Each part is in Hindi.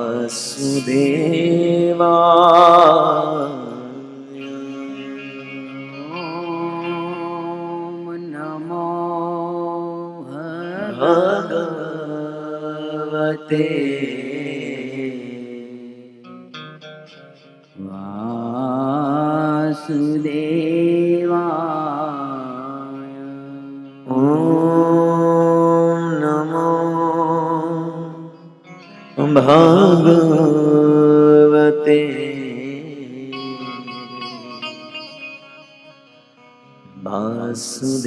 वासुदेवाय ॐ नमो भगवते वासुदेवाय। ॐ नमो भगवते वासुदेवाय।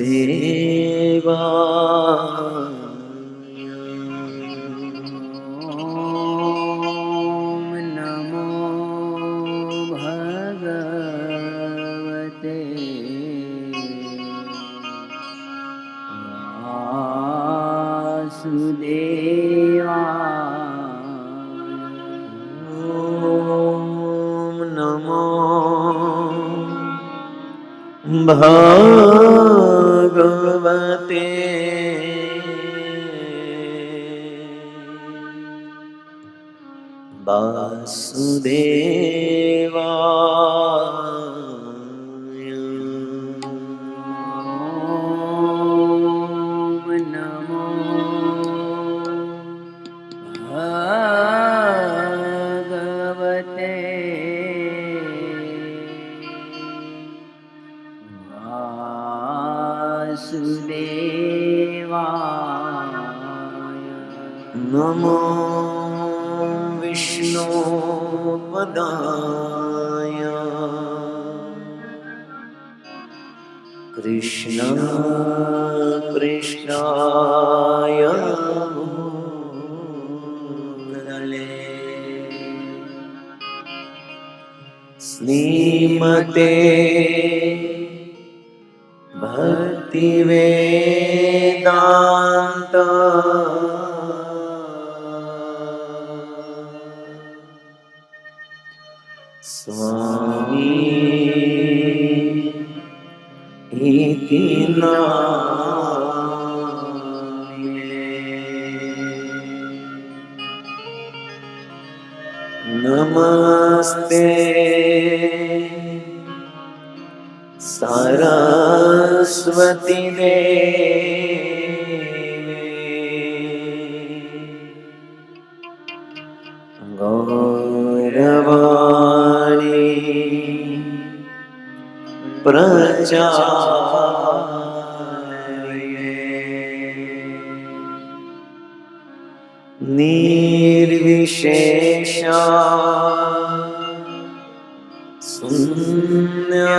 ॐ नमो भगवते वासुदेवाय। ॐ नमो भगवते वासुदेवाय। ॐ नमो भगवते वासुदेवाय। नमो विष्णुपदाय कृष्ण कृष्णाय भूतले श्रीमते भक्तिवेदान्त स्वामी इति नामिने। नमस्ते सरस्वती देवे गौरवाणी प्रचारिणे निर्विशेषा शून्यवादी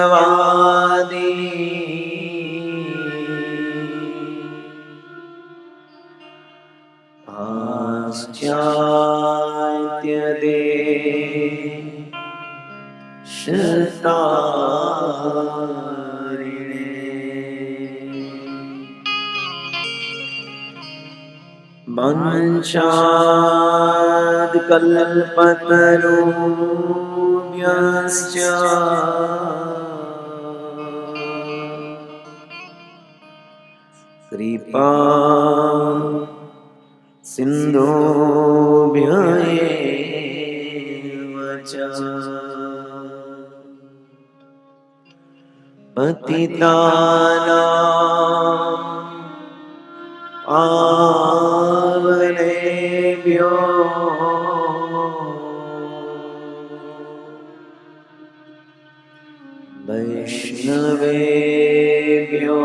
पाश्चात्यदेशतारिणे वंशाद्कल्पतरुभ्यश्च कृपा सिन्धुभ्य एव च पतितानां पावनेभ्यो वैष्णवेभ्यो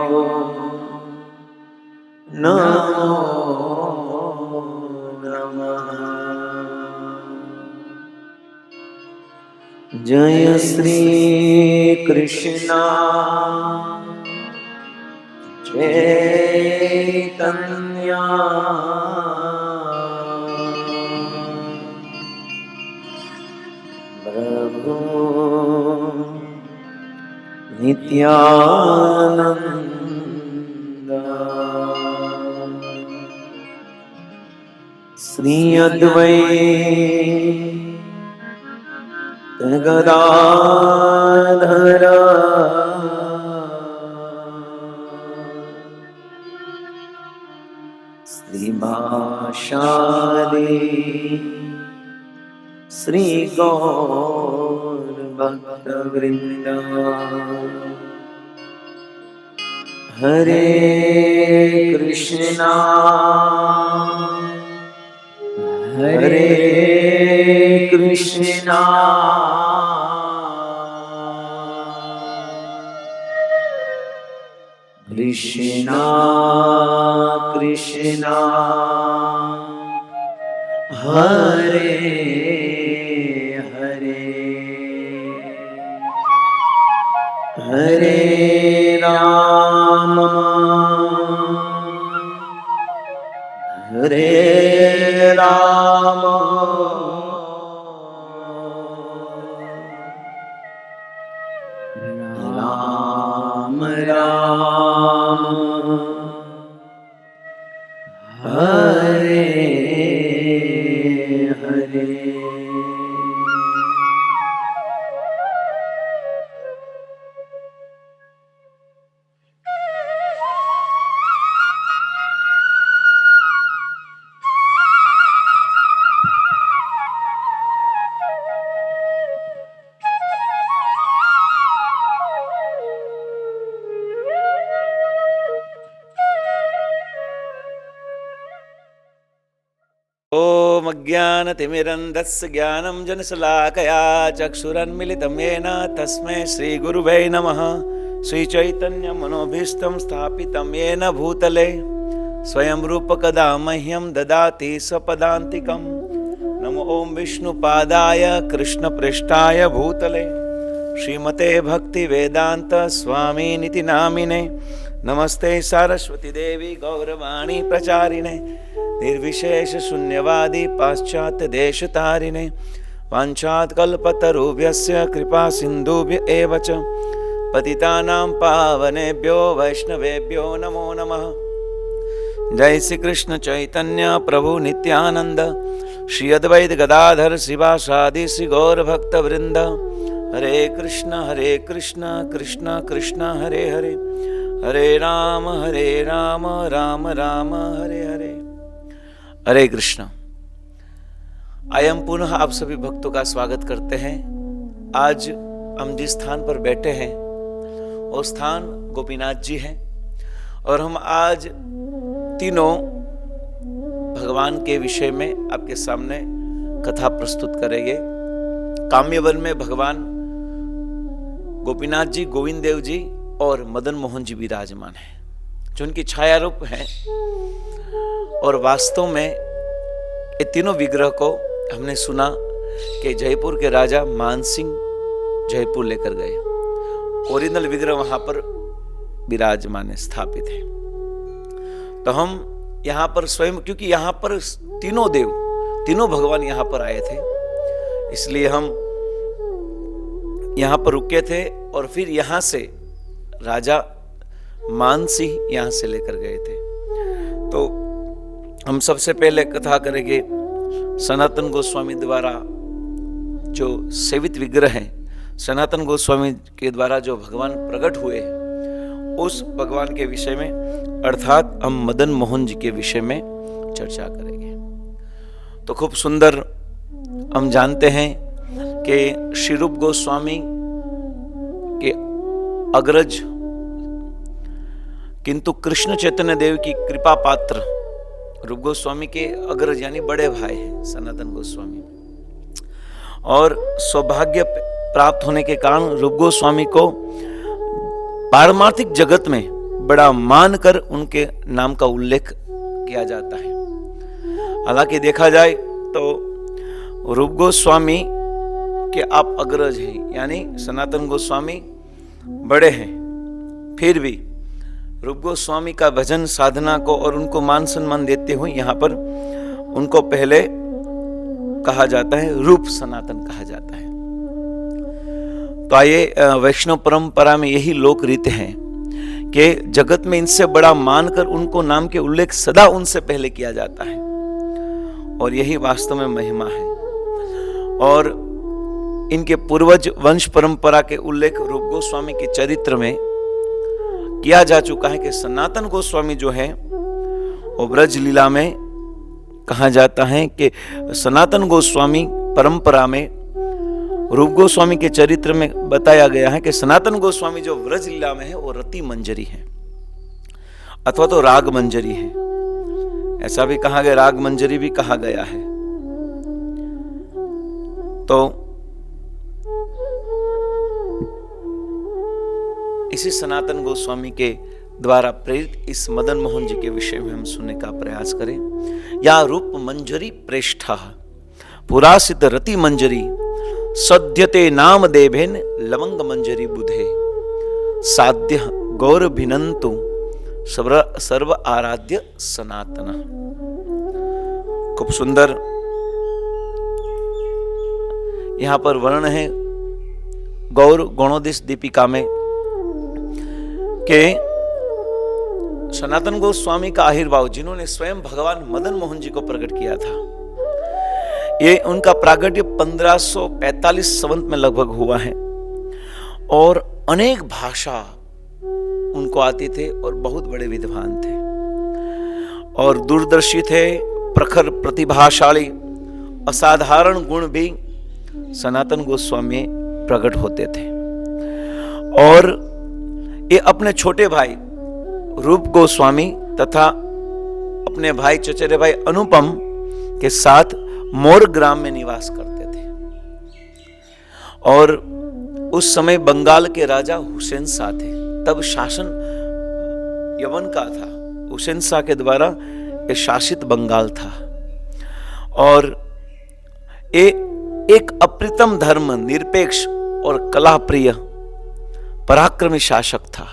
नमो नमः। जय श्री कृष्ण चैतन्य प्रभु नित्यानंद श्री अद्वैत गदाधर श्रीवासादि श्री गौर भक्तवृंद। हरे कृष्णा हरे कृष्णा कृष्णा कृष्णा हरे हरे हरे राम हरे राम राम राम हरे हरे। ओम अज्ञानतिमिरन्धस्य ज्ञानं जनशलाकया चक्षुरुन्मिलितं येन तस्मै श्रीगुरुवे नमः। श्रीचैतन्यमनोभीष्टं स्थापितं येन भूतले स्वयं रूपकदा मह्यं ददाति स्वपदान्तिकं। नमो ओं विष्णुपादाय कृष्णप्रेष्ठाय भूतले श्रीमते भक्तिवेदान्त स्वामिनिति नामिने। नमस्ते सारस्वती देवी गौरवाणी प्रचारिणे निर्विशेष शून्यवादी पाश्चात्य देश तारिणे। वाञ्छात् कल्पतरुभ्यस्य कृपा सिन्धुभ्य एव च पतितानां पावनेभ्यो वैष्णवेभ्यो नमो नमः। जय श्री कृष्ण चैतन्य प्रभु नित्यानंद श्री अद्वैत गदाधर शिवासादि श्री गौर भक्त वृंद। हरे कृष्ण कृष्ण कृष्ण हरे हरे हरे राम राम राम हरे हरे। हरे कृष्ण। आइए हम पुनः आप सभी भक्तों का स्वागत करते हैं। आज हम जिस स्थान पर बैठे हैं वो स्थान गोपीनाथ जी हैं और हम आज तीनों भगवान के विषय में आपके सामने कथा प्रस्तुत करेंगे। काम्यवन में भगवान गोपीनाथ जी, गोविंद देव जी और मदन मोहन जी विराजमान हैं, जो उनकी छाया रूप हैं। और वास्तव में ये तीनों विग्रह को हमने सुना कि जयपुर के राजा मानसिंह जयपुर लेकर गए। ओरिजिनल विग्रह वहां पर विराजमान स्थापित है। तो हम यहाँ पर स्वयं, क्योंकि यहाँ पर तीनों देव, तीनों भगवान यहाँ पर आए थे, इसलिए हम यहाँ पर रुके थे। और फिर यहाँ से राजा मानसिंह यहाँ से लेकर गए थे। तो हम सबसे पहले कथा करेंगे सनातन गोस्वामी द्वारा जो सेवित विग्रह हैं, सनातन गोस्वामी के द्वारा जो भगवान प्रकट हुए उस भगवान के विषय में, अर्थात हम मदन मोहन जी के विषय में चर्चा करेंगे। तो खूब सुंदर हम जानते हैं कि श्री रूप गोस्वामी के अग्रज किंतु कृष्ण चैतन्य देव की कृपा पात्र रूप गोस्वामी के अग्रज यानी बड़े भाई हैं सनातन गोस्वामी। और सौभाग्य प्राप्त होने के कारण रूप गोस्वामी को पारमार्थिक जगत में बड़ा मान कर उनके नाम का उल्लेख किया जाता है। हालांकि देखा जाए तो रूप गोस्वामी के आप अग्रज हैं, यानी सनातन गोस्वामी बड़े हैं, फिर भी रूप गोस्वामी का भजन साधना को और उनको मान सम्मान देते हुए यहाँ पर उनको पहले कहा जाता है, रूप सनातन कहा जाता है। तो आइए, वैष्णव परंपरा में यही लोक रीत है कि जगत में इनसे बड़ा मानकर उनको नाम के उल्लेख सदा उनसे पहले किया जाता है, और यही वास्तव में महिमा है। और इनके पूर्वज वंश परंपरा के उल्लेख रूप गोस्वामी के चरित्र में किया जा चुका है कि सनातन गोस्वामी जो है वो ब्रज लीला में कहा जाता है कि सनातन गोस्वामी परंपरा में रूप गोस्वामी के चरित्र में बताया गया है कि सनातन गोस्वामी जो व्रज लीला में है वो रति मंजरी है अथवा तो राग मंजरी है। ऐसा भी कहा गया, राग मंजरी भी कहा गया है। तो इसी सनातन गोस्वामी के द्वारा प्रेरित इस मदन मोहन जी के विषय में हम सुनने का प्रयास करें। या रूप मंजरी प्रेष्ठा पुरासित रति मंजरी सद्यते नाम देवेन लवंग मंजरी बुधे साध्य गौर भिनंतु सर्व आराध्य सनातन। खूब सुंदर यहां पर वर्णन है गौर गौणोदीस दीपिका में कि सनातन गोस्वामी का आविर्भाव जिन्होंने स्वयं भगवान मदन मोहन जी को प्रकट किया था, ये उनका प्रागट्य 1545 संवत में लगभग हुआ है और अनेक भाषा उनको आती थे और बहुत बड़े विद्वान थे और दूरदर्शी थे, प्रखर प्रतिभाशाली, असाधारण गुण भी सनातन गोस्वामी प्रकट होते थे। और ये अपने छोटे भाई रूप गोस्वामी तथा अपने भाई चचेरे भाई अनुपम के साथ मोर ग्राम में निवास करते थे। और उस समय बंगाल के राजा हुसैन शाह थे, तब शासन यवन का था, हुसैन शाह के द्वारा ये शासित बंगाल था। और ये एक अप्रतिम धर्म निरपेक्ष और कला प्रिय पराक्रमी शासक था।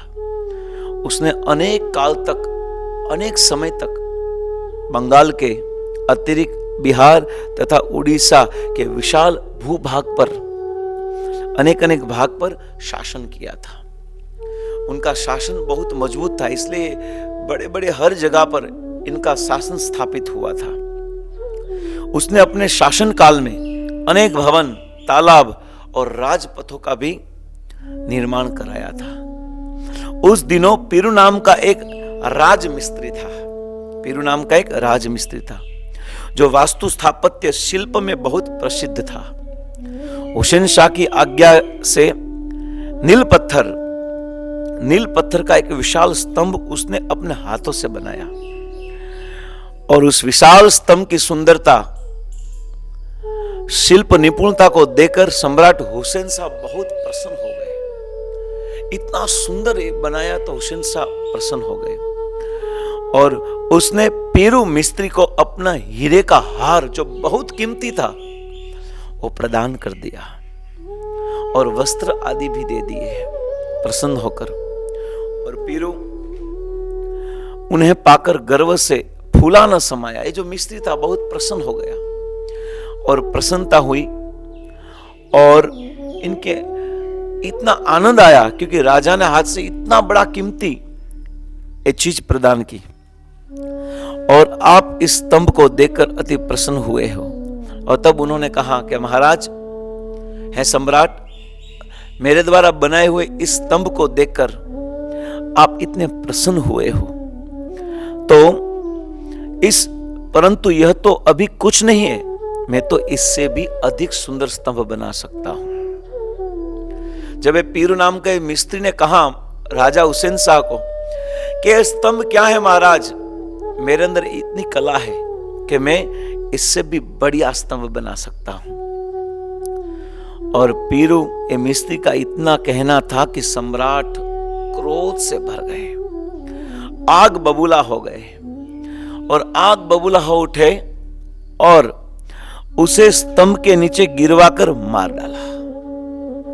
उसने अनेक काल तक, अनेक समय तक बंगाल के अतिरिक्त बिहार तथा उड़ीसा के विशाल भूभाग पर, अनेक भाग पर शासन किया था। उनका शासन बहुत मजबूत था, इसलिए बड़े बड़े हर जगह पर इनका शासन स्थापित हुआ था। उसने अपने शासन काल में अनेक भवन, तालाब और राजपथों का भी निर्माण कराया था। उस दिनों पीरू नाम का एक राजमिस्त्री था, पीरू नाम का एक राजमिस्त्री था जो वास्तु स्थापत्य शिल्प में बहुत प्रसिद्ध था। हुसैन शाह की आज्ञा से नील पत्थर का एक विशाल स्तंभ उसने अपने हाथों से बनाया और उस विशाल स्तंभ की सुंदरता, शिल्प निपुणता को देखकर सम्राट हुसैन शाह बहुत प्रसन्न हो गए। इतना सुंदर बनाया तो हुसैन शाह प्रसन्न हो गए और उसने पीरू मिस्त्री को अपना हीरे का हार जो बहुत कीमती था वो प्रदान कर दिया और वस्त्र आदि भी दे दिए प्रसन्न होकर। और पीरू उन्हें पाकर गर्व से फूला न समाया। ये जो मिस्त्री था बहुत प्रसन्न हो गया और प्रसन्नता हुई और इनके इतना आनंद आया क्योंकि राजा ने हाथ से इतना बड़ा कीमती एक चीज प्रदान की और आप इस स्तंभ को देखकर अति प्रसन्न हुए हो। और तब उन्होंने कहा कि महाराज है सम्राट, मेरे द्वारा बनाए हुए इस स्तंभ को देखकर आप इतने प्रसन्न हुए हो तो परंतु यह तो अभी कुछ नहीं है, मैं तो इससे भी अधिक सुंदर स्तंभ बना सकता हूं। जब पीरू नाम के मिस्त्री ने कहा राजा हुसैन शाह को कि स्तंभ क्या है महाराज, मेरे अंदर इतनी कला है कि मैं इससे भी बढ़िया स्तंभ बना सकता हूं। और पीरू ए मिस्त्री का इतना कहना था कि सम्राट क्रोध से भर गए, आग बबूला हो गए और आग बबूला हो उठे और उसे स्तंभ के नीचे गिरवाकर मार डाला।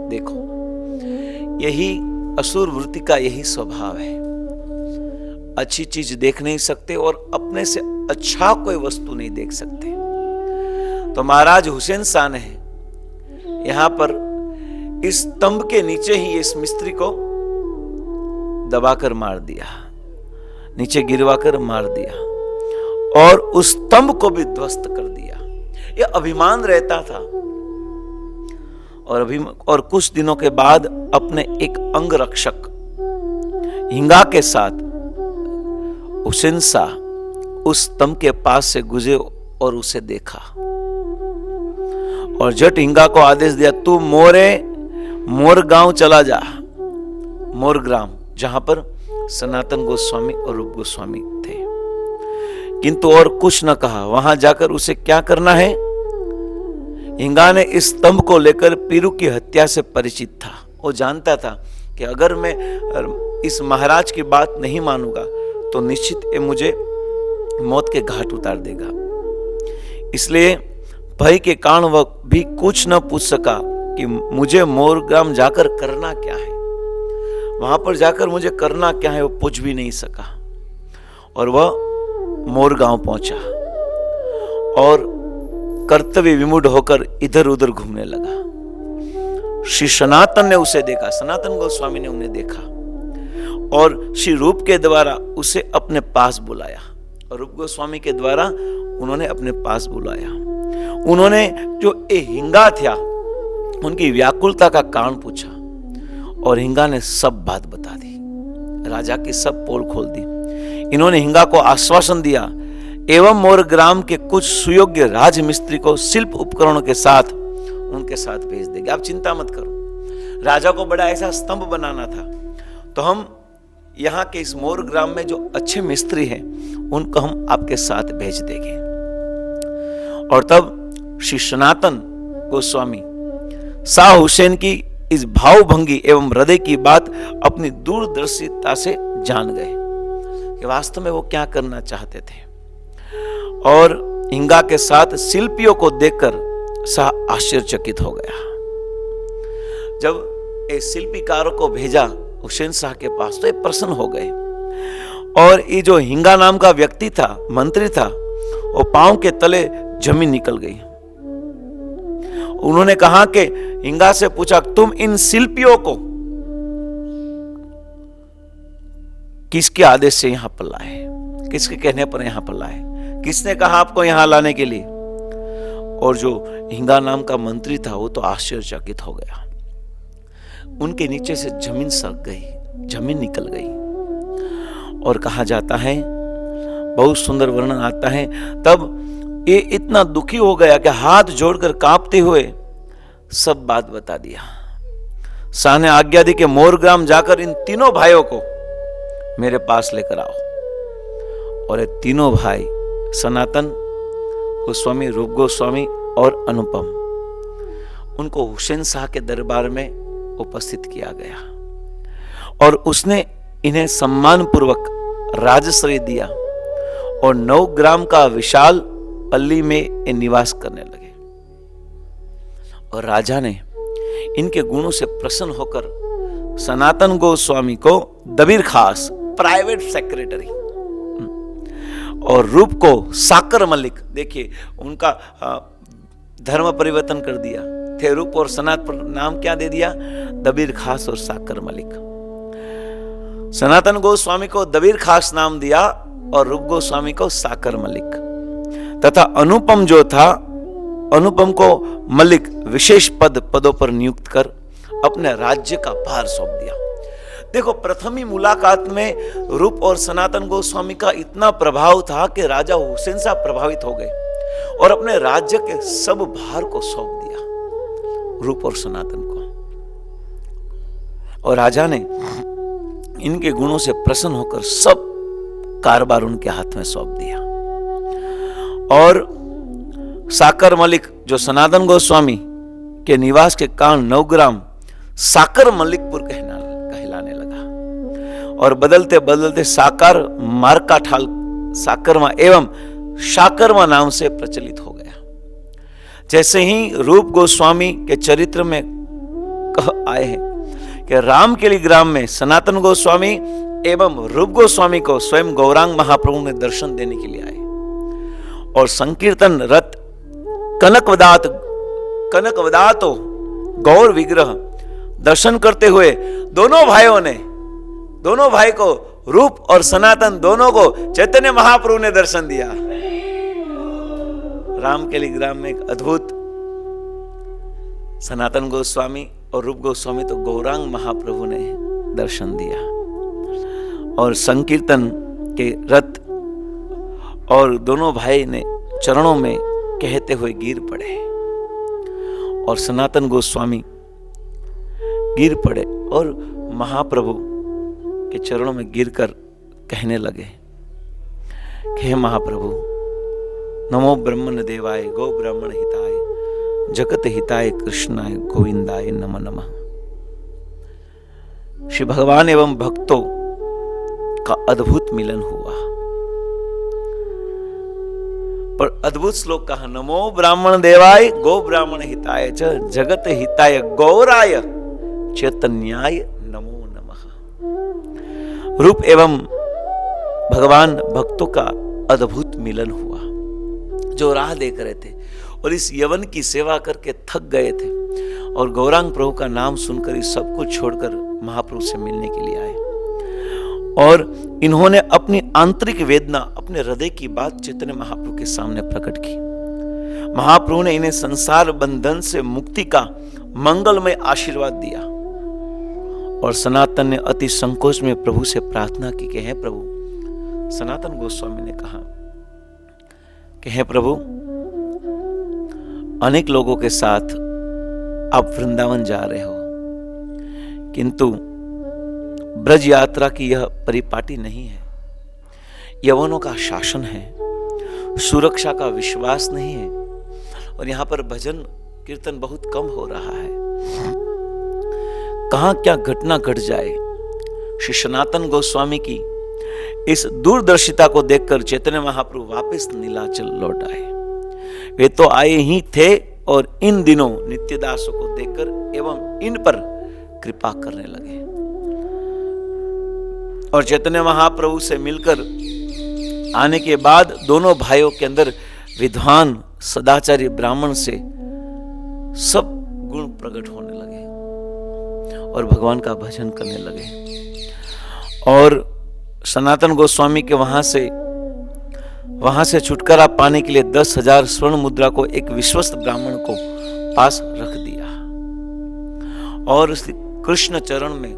देखो, यही असुर वृत्ति का यही स्वभाव है। अच्छी चीज देख नहीं सकते और अपने से अच्छा कोई वस्तु नहीं देख सकते। तो महाराज हुसैन शाह ने यहां पर इस स्तंभ के नीचे ही इस मिस्त्री को दबाकर मार दिया, नीचे गिरवाकर मार दिया और उस स्तंभ को भी ध्वस्त कर दिया। यह अभिमान रहता था। और कुछ दिनों के बाद अपने एक अंग रक्षक हिंगा के साथ हुसैन शाह उस स्तंभ के पास से गुजरे और उसे देखा और जट हिंगा को आदेश दिया, तू मोर गांव चला जा, मोर ग्राम, जहां पर सनातन गोस्वामी और रूप गोस्वामी थे। किंतु और कुछ न कहा। वहां जाकर उसे क्या करना है? हिंगा ने इस स्तंभ को लेकर पीरू की हत्या से परिचित था। वो जानता था कि अगर मैं इस महाराज की बात नहीं मानूंगा तो निश्चित ये मुझे मौत के घाट उतार देगा। इसलिए भय के कारण वह भी कुछ न पूछ सका कि मुझे मोरग्राम जाकर करना क्या है। वहां पर जाकर मुझे करना क्या है वो पूछ भी नहीं सका। और वह मोरगांव पहुंचा और कर्तव्य विमूढ़ होकर इधर उधर घूमने लगा। श्री सनातन ने उसे देखा, सनातन गोस्वामी ने उन्हें देखा और श्री रूप के द्वारा उसे अपने पास बुलाया। और रूप गोस्वामी के द्वारा उन्होंने अपने पास बुलाया। उन्होंने जो ए हिंगा था उनकी व्याकुलता का कारण पूछा और हिंगा ने सब बात बता दी, राजा की सब पोल खोल दी। इन्होंने हिंगा को आश्वासन दिया एवं मोर ग्राम के कुछ सुयोग्य राजमिस्त्री को शिल्प उपकरणों के साथ उनके साथ भेज देंगे। आप चिंता मत करो, राजा को बड़ा ऐसा स्तंभ बनाना था तो हम यहाँ के इस मोर ग्राम में जो अच्छे मिस्त्री हैं उनको हम आपके साथ भेज देंगे। और तब श्री सनातन गोस्वामी शाह हुसैन की इस भावभंगी एवं हृदय की बात अपनी दूरदर्शिता से जान गए कि वास्तव में वो क्या करना चाहते थे। और हिंगा के साथ शिल्पियों को देखकर शाह आश्चर्यचकित हो गया। जब ये शिल्पीकारों को भेजा हुसैन शाह के पास तो ये प्रसन्न हो गए। और ये जो हिंगा नाम का व्यक्ति था, मंत्री था, वो पांव के तले जमीन निकल गई। उन्होंने कहा कि हिंगा से पूछा, तुम इन शिल्पियों को किसके आदेश से यहां पर लाए, किसके कहने पर यहां पर लाए, किसने कहा आपको यहां लाने के लिए? और जो हिंगा नाम का मंत्री था वो तो आश्चर्यचकित हो गया। उनके नीचे से जमीन सरक गई, जमीन निकल गई। और कहा जाता है, बहुत सुंदर वर्णन आता है, तब ये इतना दुखी हो गया कि हाथ जोड़कर कांपते हुए सब बात बता दिया। शाह ने आज्ञा दी कि मोरग्राम जाकर इन तीनों भाइयों को मेरे पास लेकर आओ। और ये तीनों भाई सनातन गोस्वामी, रूप गोस्वामी और अनुपम, उनको हुसैन शाह के दरबार में उपस्थित किया गया और उसने इन्हें सम्मान पूर्वक राजश्री दिया और 9 ग्राम का विशाल पल्ली में ये निवास करने लगे। और राजा ने इनके गुणों से प्रसन्न होकर सनातन गोस्वामी को दबीर खास, प्राइवेट सेक्रेटरी, और रूप को साकर मलिक, देखिए उनका धर्म परिवर्तन कर दिया, थे रूप और सनात पर नाम क्या दे दिया? दबीर खास और साकर मलिक। सनातन गोस्वामी को दबीर खास नाम दिया और रूप गोस्वामी को साकर मलिक। तथा अनुपम जो था, अनुपम को मलिक विशेष पदों पर नियुक्त कर अपने राज्य का भार सौंप दिया। देखो, प्रथम ही मुलाकात में रूप और सनातन गोस्वामी का इतना प्रभाव था कि राजा हुसैन शाह प्रभावित हो गए और अपने राज्य के सब भार को सौंप दिया रूप और सनातन को। और राजा ने इनके गुणों से प्रसन्न होकर सब कारभार उनके हाथ में सौंप दिया। और साकर मलिक जो सनातन गोस्वामी के निवास के कारण 9 ग्राम साकर मलिकपुर कहलाने लगा और बदलते बदलते साकार मार्काठाल साकरमा एवं शाकरमा नाम से प्रचलित हो गया। जैसे ही रूप गोस्वामी के चरित्र में कह आए हैं कि रामकेली ग्राम में सनातन गोस्वामी एवं रूप गोस्वामी को स्वयं गौरांग महाप्रभु ने दर्शन देने के लिए आए और संकीर्तन रथ कनकवदातो गौर विग्रह दर्शन करते हुए दोनों भाई को रूप और सनातन दोनों को चैतन्य महाप्रभु ने दर्शन दिया। रामकेली ग्राम में एक अद्भुत सनातन गोस्वामी और रूप गोस्वामी तो गौरांग महाप्रभु ने दर्शन दिया और संकीर्तन के रथ और दोनों भाई ने चरणों में कहते हुए गिर पड़े और सनातन गोस्वामी गिर पड़े और महाप्रभु के चरणों में गिरकर कहने लगे कि हे महाप्रभु, नमो ब्रह्मण देवाय गो ब्राह्मण हिताय जगत हिताय कृष्णाय गोविंदाय नमः नमः। श्री भगवान एवं भक्तों का अद्भुत मिलन हुआ। पर अद्भुत श्लोक कहा, नमो ब्राह्मण देवाय गो ब्राह्मण हिताय च जगत हिताय गौराय चैतन्याय नमो नमः। रूप एवं भगवान भक्तों का अद्भुत मिलन हुआ, जो राह देख रहे थे और इस यवन की सेवा करके थक गए थे और गौरांग प्रभु का नाम सुनकर इस सब कुछ छोड़कर महाप्रभु से मिलने के लिए आए। और इन्होंने अपनी आंतरिक वेदना, अपने हृदय की बात चैतन्य महाप्रभु के सामने प्रकट की। महाप्रभु ने इन्हें संसार बंधन से मुक्ति का मंगलमय आशीर्वाद दिया और सनातन ने अति संकोच में प्रभु से प्रार्थना की कि हे प्रभु, सनातन गोस्वामी ने कहा कि हे प्रभु, अनेक लोगों के साथ आप वृंदावन जा रहे हो, किंतु ब्रज यात्रा की यह परिपाटी नहीं है, यवनों का शासन है, सुरक्षा का विश्वास नहीं है और यहां पर भजन कीर्तन बहुत कम हो रहा है। कहां क्या घटना घट जाए। श्री सनातन गोस्वामी की इस दूरदर्शिता को देखकर चैतन्य महाप्रभु वापस नीलाचल लौट आए। वे तो आए ही थे और इन दिनों नित्यदासों को देखकर एवं इन पर कृपा करने लगे और चैतन्य महाप्रभु से मिलकर आने के बाद दोनों भाइयों के अंदर विद्वान सदाचारी ब्राह्मण से सब गुण प्रकट होने लगे और भगवान का भजन करने लगे। और सनातन गोस्वामी के वहां से छुटकारा पाने के लिए 10,000 स्वर्ण मुद्रा को एक विश्वस्त ब्राह्मण को पास रख दिया और कृष्ण चरण में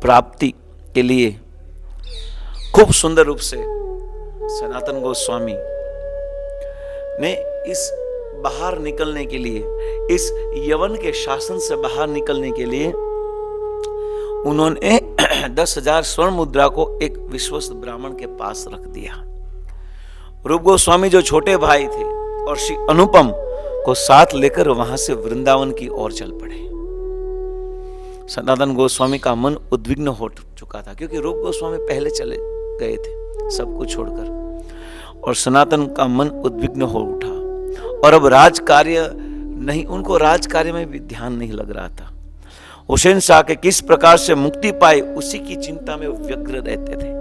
प्राप्ति के लिए खूब सुंदर रूप से सनातन गोस्वामी ने इस बाहर निकलने के लिए, इस यवन के शासन से बाहर निकलने के लिए उन्होंने 10,000 स्वर्ण मुद्रा को एक विश्वस्त ब्राह्मण के पास रख दिया। रूप गोस्वामी जो छोटे भाई थे और श्री अनुपम को साथ लेकर वहां से वृंदावन की ओर चल पड़े। सनातन गोस्वामी का मन उद्विग्न हो चुका था क्योंकि रूप गोस्वामी पहले चले गए थे सब कुछ छोड़कर और सनातन का मन उद्विग्न हो उठा और अब राजकार्य नहीं, उनको राजकार्य में भी ध्यान नहीं लग रहा था। हुसैन शाह के किस प्रकार से मुक्ति पाए उसी की चिंता में व्यग्र रहते थे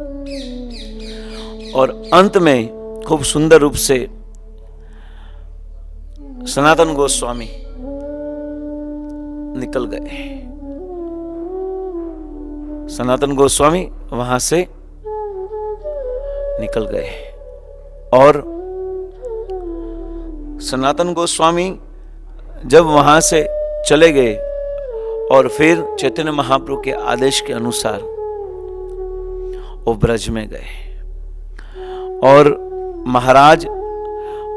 और अंत में खूब सुंदर रूप से सनातन गोस्वामी निकल गए। सनातन गोस्वामी वहां से निकल गए और सनातन गोस्वामी जब वहां से चले गए और फिर चैतन्य महाप्रभु के आदेश के अनुसार वो ब्रज में गए और महाराज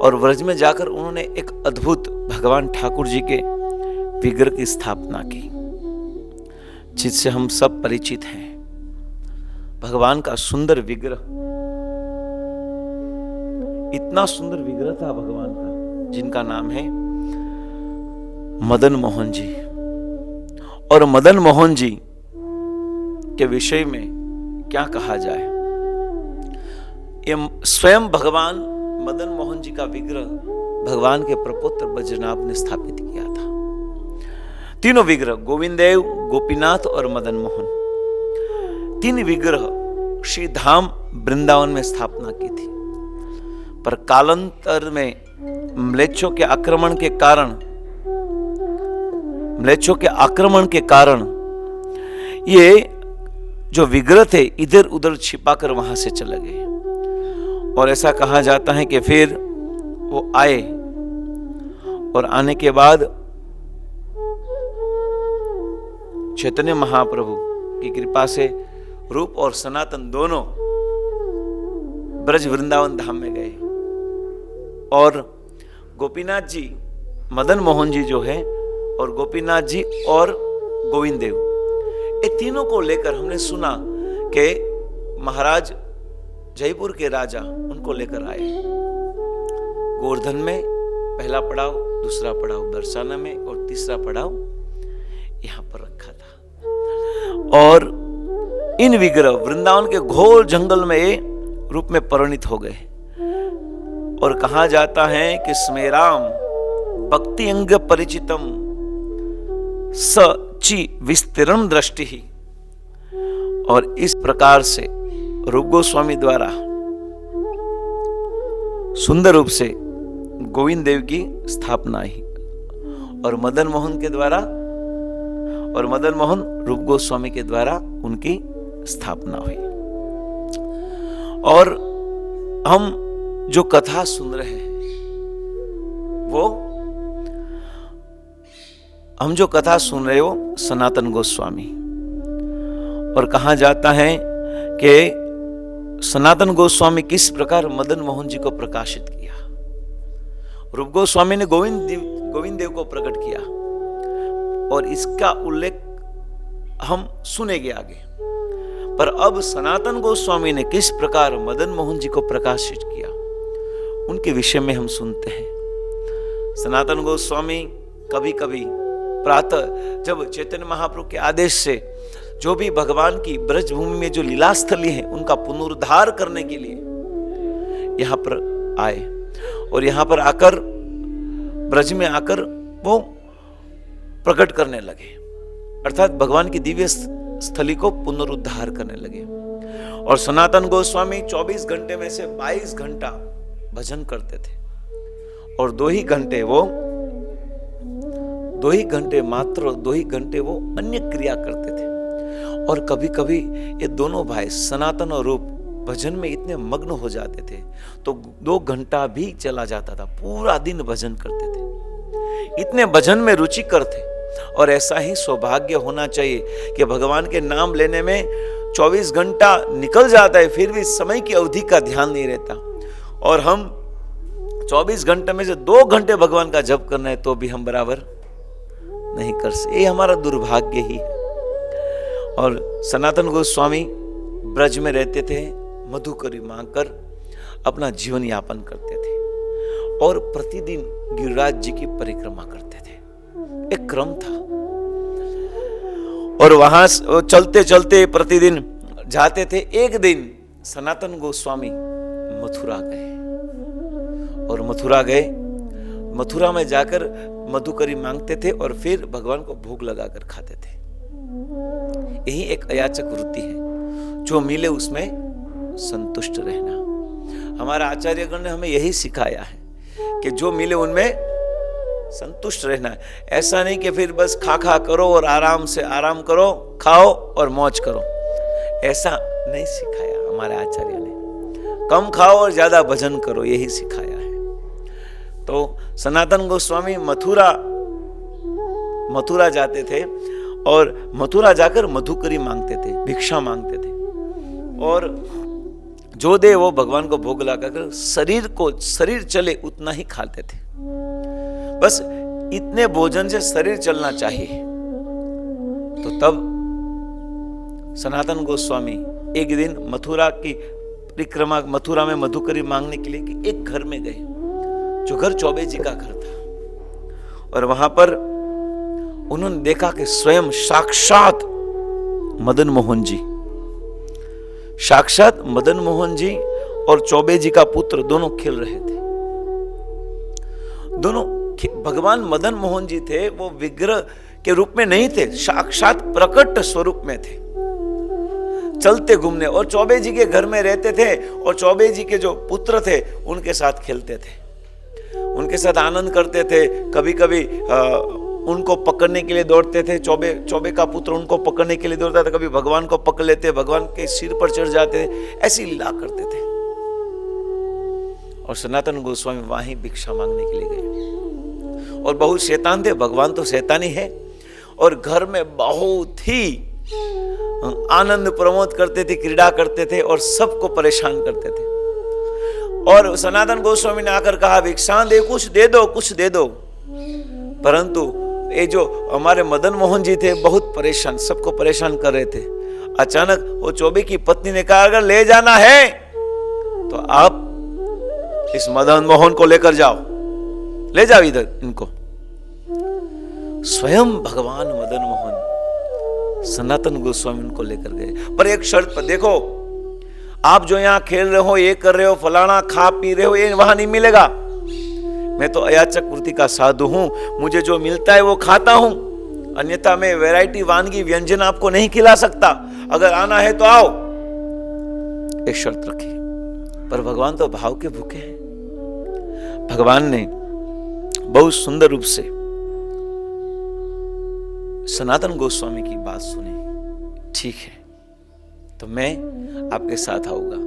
और व्रज में जाकर उन्होंने एक अद्भुत भगवान ठाकुर जी के विग्रह की स्थापना की जिससे हम सब परिचित हैं। भगवान का सुंदर विग्रह, इतना सुंदर विग्रह था भगवान का जिनका नाम है मदन मोहन जी। और मदन मोहन जी के विषय में क्या कहा जाए, ये स्वयं भगवान मदन मोहन जी का विग्रह भगवान के प्रपुत्र बज्रनाभ ने स्थापित किया था। तीनों विग्रह गोविंदेव, गोपीनाथ और मदन मोहन, तीन विग्रह श्री धाम वृंदावन में स्थापना की थी। पर कालांतर में म्लेच्छों के आक्रमण के कारण ये जो विग्रह थे इधर उधर छिपाकर वहां से चले गए और ऐसा कहा जाता है कि फिर वो आए और आने के बाद चैतन्य महाप्रभु की कृपा से रूप और सनातन दोनों ब्रज वृंदावन धाम में गए और गोपीनाथ जी, मदन मोहन जी जो है और गोपीनाथ जी और गोविंद देव, ये तीनों को लेकर हमने सुना कि महाराज जयपुर के राजा उनको लेकर आए। गोवर्धन में पहला पड़ाव, दूसरा पड़ाव बरसाना में और तीसरा पड़ाव यहां पर रखा था। और इन विग्रह वृंदावन के घोर जंगल में रूप में परिणित हो गए। और कहा जाता है कि स्मेराम भक्ति अंग परिचितम सचि विस्तृण दृष्टि ही। और इस प्रकार से रूप गोस्वामी द्वारा सुंदर रूप से गोविंद देव की स्थापना ही, और मदन मोहन के द्वारा, और मदन मोहन रूप गोस्वामी के द्वारा उनकी स्थापना हुई। और हम जो कथा सुन रहे हैं वो सनातन गोस्वामी। और कहा जाता है कि सनातन गोस्वामी किस प्रकार मदन मोहन जी को प्रकाशित किया। रूप गोस्वामी ने गोविंद देव को प्रकट किया, और इसका उल्लेख हम सुनेंगे आगे। पर अब सनातन गोस्वामी ने किस प्रकार मदन मोहन जी को प्रकाशित किया, उनके विषय में हम सुनते हैं। सनातन गोस्वामी कभी कभी प्रातः जब चैतन्य महाप्रभु के आदेश से जो भी भगवान की ब्रजभूमि में जो लीलास्थली है उनका पुनरुद्धार करने के लिए यहाँ पर आए, और यहाँ पर आकर ब्रज में आकर वो प्रकट करने लगे, अर्थात भगवान की दिव्य स्थली को पुनरुद्धार करने लगे। और सनातन गोस्वामी 24 घंटे में से 22 घंटा भजन करते थे, और 2 ही घंटे वो अन्य क्रिया करते थे। और कभी कभी ये दोनों भाई सनातन और रूप भजन में इतने मग्न हो जाते थे तो 2 घंटा भी चला जाता था, पूरा दिन भजन करते थे, इतने भजन में रुचिकर थे। और ऐसा ही सौभाग्य होना चाहिए कि भगवान के नाम लेने में 24 घंटा निकल जाता है, फिर भी समय की अवधि का ध्यान नहीं रहता, और हम 24 घंटे में से 2 घंटे भगवान का जप करना है तो भी हम बराबर नहीं कर सकते। ये हमारा दुर्भाग्य ही है। और सनातन गोस्वामी ब्रज में रहते थे, मधुकरी मांगकर अपना जीवन यापन करते थे, और प्रतिदिन गिरिराज जी की परिक्रमा करते थे, एक क्रम था। और वहां चलते चलते प्रतिदिन जाते थे। एक दिन सनातन गोस्वामी मथुरा गए, और मथुरा में जाकर मधुकरी मांगते थे और फिर भगवान को भोग लगाकर खाते थे। यही एक अयाचक वृत्ति है, जो मिले उसमें संतुष्ट रहना। हमारा आचार्यगण ने हमें यही सिखाया है कि जो मिले उनमें संतुष्ट रहना है। ऐसा नहीं कि फिर बस खा करो और आराम से आराम करो, खाओ और मौज करो, ऐसा नहीं सिखाया हमारे आचार्य ने। कम खाओ और ज्यादा भजन करो, यही सिखाया है। तो सनातन गोस्वामी मथुरा जाते थे, और मथुरा जाकर मधुकरी मांगते थे, भिक्षा मांगते थे, और जो दे वो भगवान को भोग लगाकर शरीर चले उतना ही खाते थे। बस इतने भोजन से शरीर चलना चाहिए। तो तब सनातन गोस्वामी एक दिन मथुरा की परिक्रमा, मथुरा में मधुकरी मांगने के लिए कि एक घर में गए, जो घर चौबे जी का घर था। और वहां पर उन्होंने देखा कि स्वयं साक्षात मदन मोहन जी और चौबे जी का पुत्र दोनों खेल रहे थे। दोनों भगवान मदन मोहन जी थे, वो विग्रह के रूप में नहीं थे, साक्षात प्रकट स्वरूप में थे, चलते घूमने। और चौबे जी के घर में रहते थे, और चौबे जी के जो पुत्र थे उनके साथ खेलते थे, उनके साथ आनंद करते थे। कभी कभी उनको पकड़ने के लिए दौड़ते थे, चौबे का पुत्र उनको पकड़ने के लिए दौड़ता था, कभी भगवान को पकड़ लेते, भगवान के सिर पर चढ़ जाते, ऐसी लीला करते थे। और सनातन गोस्वामी वहां ही भिक्षा मांगने के लिए गए, और बहुत शैतान थे, भगवान तो शैतान ही है, और घर में बहुत ही आनंद प्रमोद करते थे, क्रीड़ा करते थे, और सबको परेशान करते थे। और सनातन गोस्वामी ने आकर कहा, भिक्षा दे, कुछ दे दो। परंतु ये जो हमारे मदन मोहन जी थे बहुत परेशान, सबको परेशान कर रहे थे। अचानक वो चौबे की पत्नी ने कहा अगर ले जाना है तो आप इस मदन मोहन को लेकर जाओ, ले जाओ इधर इनको। स्वयं भगवान मदन मोहन सनातन गोस्वामी उनको लेकर गए, पर एक शर्त पर। देखो आप जो यहां खेल रहे हो, ये कर रहे हो, फलाना खा पी रहे हो, ये वहां नहीं मिलेगा। मैं तो अयाचक वृत्ति का साधु हूं, मुझे जो मिलता है वो खाता हूं, अन्यथा मैं वैरायटी वानगी व्यंजन आपको नहीं खिला सकता। अगर आना है तो आओ, एक शर्त रखी। पर भगवान तो भाव के भूखे हैं। भगवान ने बहुत सुंदर रूप से सनातन गोस्वामी की बात सुनी। ठीक है, तो मैं आपके साथ आऊंगा।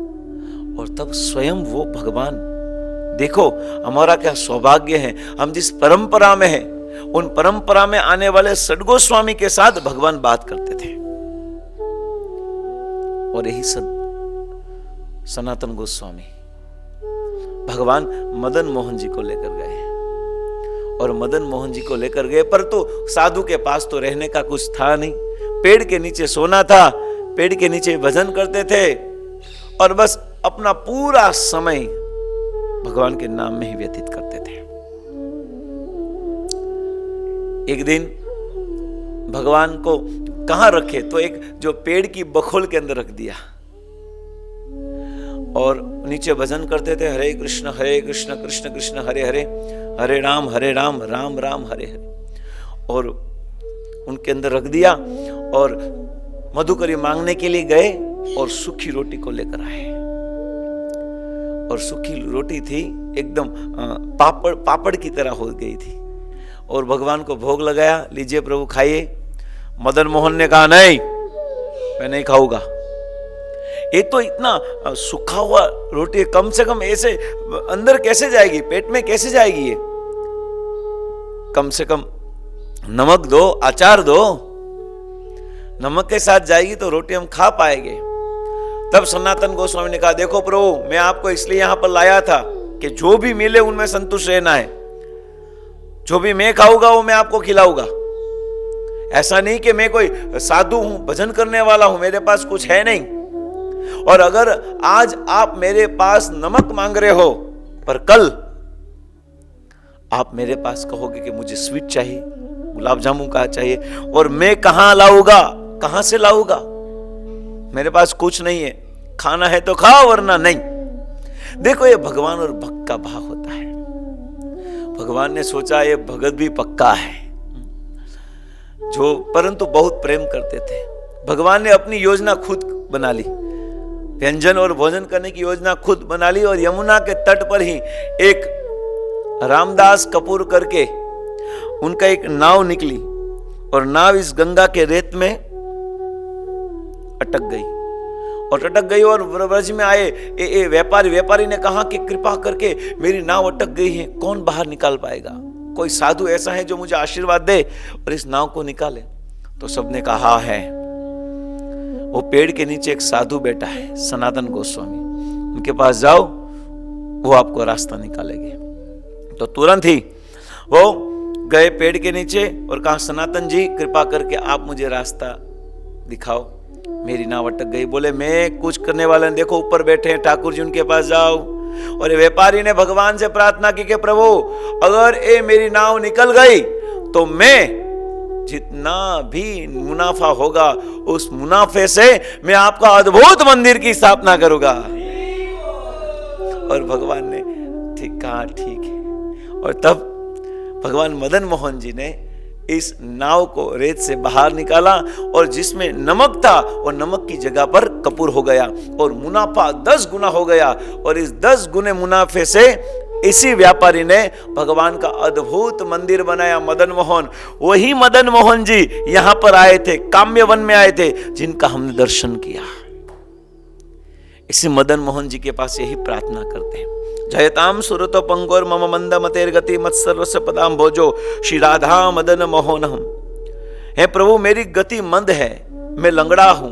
और तब स्वयं वो भगवान, देखो हमारा क्या सौभाग्य है, हम जिस परंपरा में हैं, उन परंपरा में आने वाले सदगोस्वामी के साथ भगवान बात करते थे। और यही सनातन गोस्वामी भगवान मदन मोहन जी को लेकर गए। और मदन मोहन जी को लेकर गए, पर तो साधु के पास तो रहने का कुछ था नहीं। पेड़ के नीचे सोना था, पेड़ के नीचे भजन करते थे और बस अपना पूरा समय भगवान के नाम में ही व्यतीत करते थे। एक दिन भगवान को कहां रखे, तो एक जो पेड़ की बखोल के अंदर रख दिया और नीचे भजन करते थे, हरे कृष्ण कृष्ण कृष्ण हरे हरे, हरे राम राम राम हरे हरे। और उनके अंदर रख दिया और मधुकरी मांगने के लिए गए और सूखी रोटी को लेकर आए। और सूखी रोटी थी एकदम पापड़ की तरह हो गई थी। और भगवान को भोग लगाया, लीजिए प्रभु खाइए। मदन मोहन ने कहा नहीं, मैं नहीं खाऊंगा। ये तो इतना सूखा हुआ रोटी कम से कम ऐसे अंदर कैसे जाएगी, पेट में कैसे जाएगी? ये कम से कम नमक दो, अचार दो, नमक के साथ जाएगी तो रोटी हम खा पाएंगे। तब सनातन गोस्वामी ने कहा देखो प्रभु, मैं आपको इसलिए यहां पर लाया था कि जो भी मिले उनमें संतुष्ट रहना है। जो भी मैं खाऊंगा वो मैं आपको खिलाऊंगा। ऐसा नहीं कि मैं कोई साधु हूं, भजन करने वाला हूं, मेरे पास कुछ है नहीं। और अगर आज आप मेरे पास नमक मांग रहे हो, पर कल आप मेरे पास कहोगे कि मुझे स्वीट चाहिए, गुलाब जामुन का चाहिए, और मैं कहां लाऊंगा, कहां से लाऊंगा? मेरे पास कुछ नहीं है, खाना है तो खाओ वरना नहीं। देखो ये भगवान और भक्त का भाव होता है। भगवान ने सोचा ये भगत भी पक्का है, जो परंतु बहुत प्रेम करते थे। भगवान ने अपनी योजना खुद बना ली, व्यंजन और भोजन करने की योजना खुद बना ली। और यमुना के तट पर ही एक रामदास कपूर करके उनका एक नाव निकली और नाव इस गंगा के रेत में अटक गई। और ब्रज में आए व्यापारी ने कहा कि कृपा करके मेरी नाव अटक गई है, कौन बाहर निकाल पाएगा? कोई साधु ऐसा है जो मुझे आशीर्वाद दे और इस नाव को निकाले? तो सबने कहा है। वो पेड़ के नीचे एक साधु बैठा है, सनातन गोस्वामी, उनके पास जाओ, वो आपको रास्ता निकालेंगे। तो तुरंत ही वो गए पेड़ के नीचे और कहा सनातन जी कृपा करके आप मुझे रास्ता दिखाओ, मेरी नाव अटक गई। बोले मैं कुछ करने वाला नहीं, देखो ऊपर बैठे हैं ठाकुर जी, उनके पास जाओ। और व्यापारी ने भगवान से प्रार्थना की कि प्रभु अगर ये मेरी नाव निकल गई तो मैं जितना भी मुनाफा होगा उस मुनाफे से मैं आपका अद्भुत मंदिर की स्थापना करूंगा। और भगवान ने ठीक कहा, ठीक है। और तब भगवान मदन मोहन जी ने इस नाव को रेत से बाहर निकाला और जिसमें नमक था वो नमक की जगह पर कपूर हो गया और मुनाफा 10 गुना हो गया। और इस 10 गुने मुनाफे से इसी व्यापारी ने भगवान का अद्भुत मंदिर बनाया। मदन मोहन, वही मदन मोहन जी यहां पर आए थे, काम्य वन में आए थे, जिनका हमने दर्शन किया। इसी मदन मोहन जी के पास यही प्रार्थना करते हैं, जयताम सुरतो पंगोर मम मंद मतेर गति मत सर्वस्व पदाम भोजो श्री राधा मदन मोहनहम। हे प्रभु मेरी गति मंद है, मैं लंगड़ा हूं,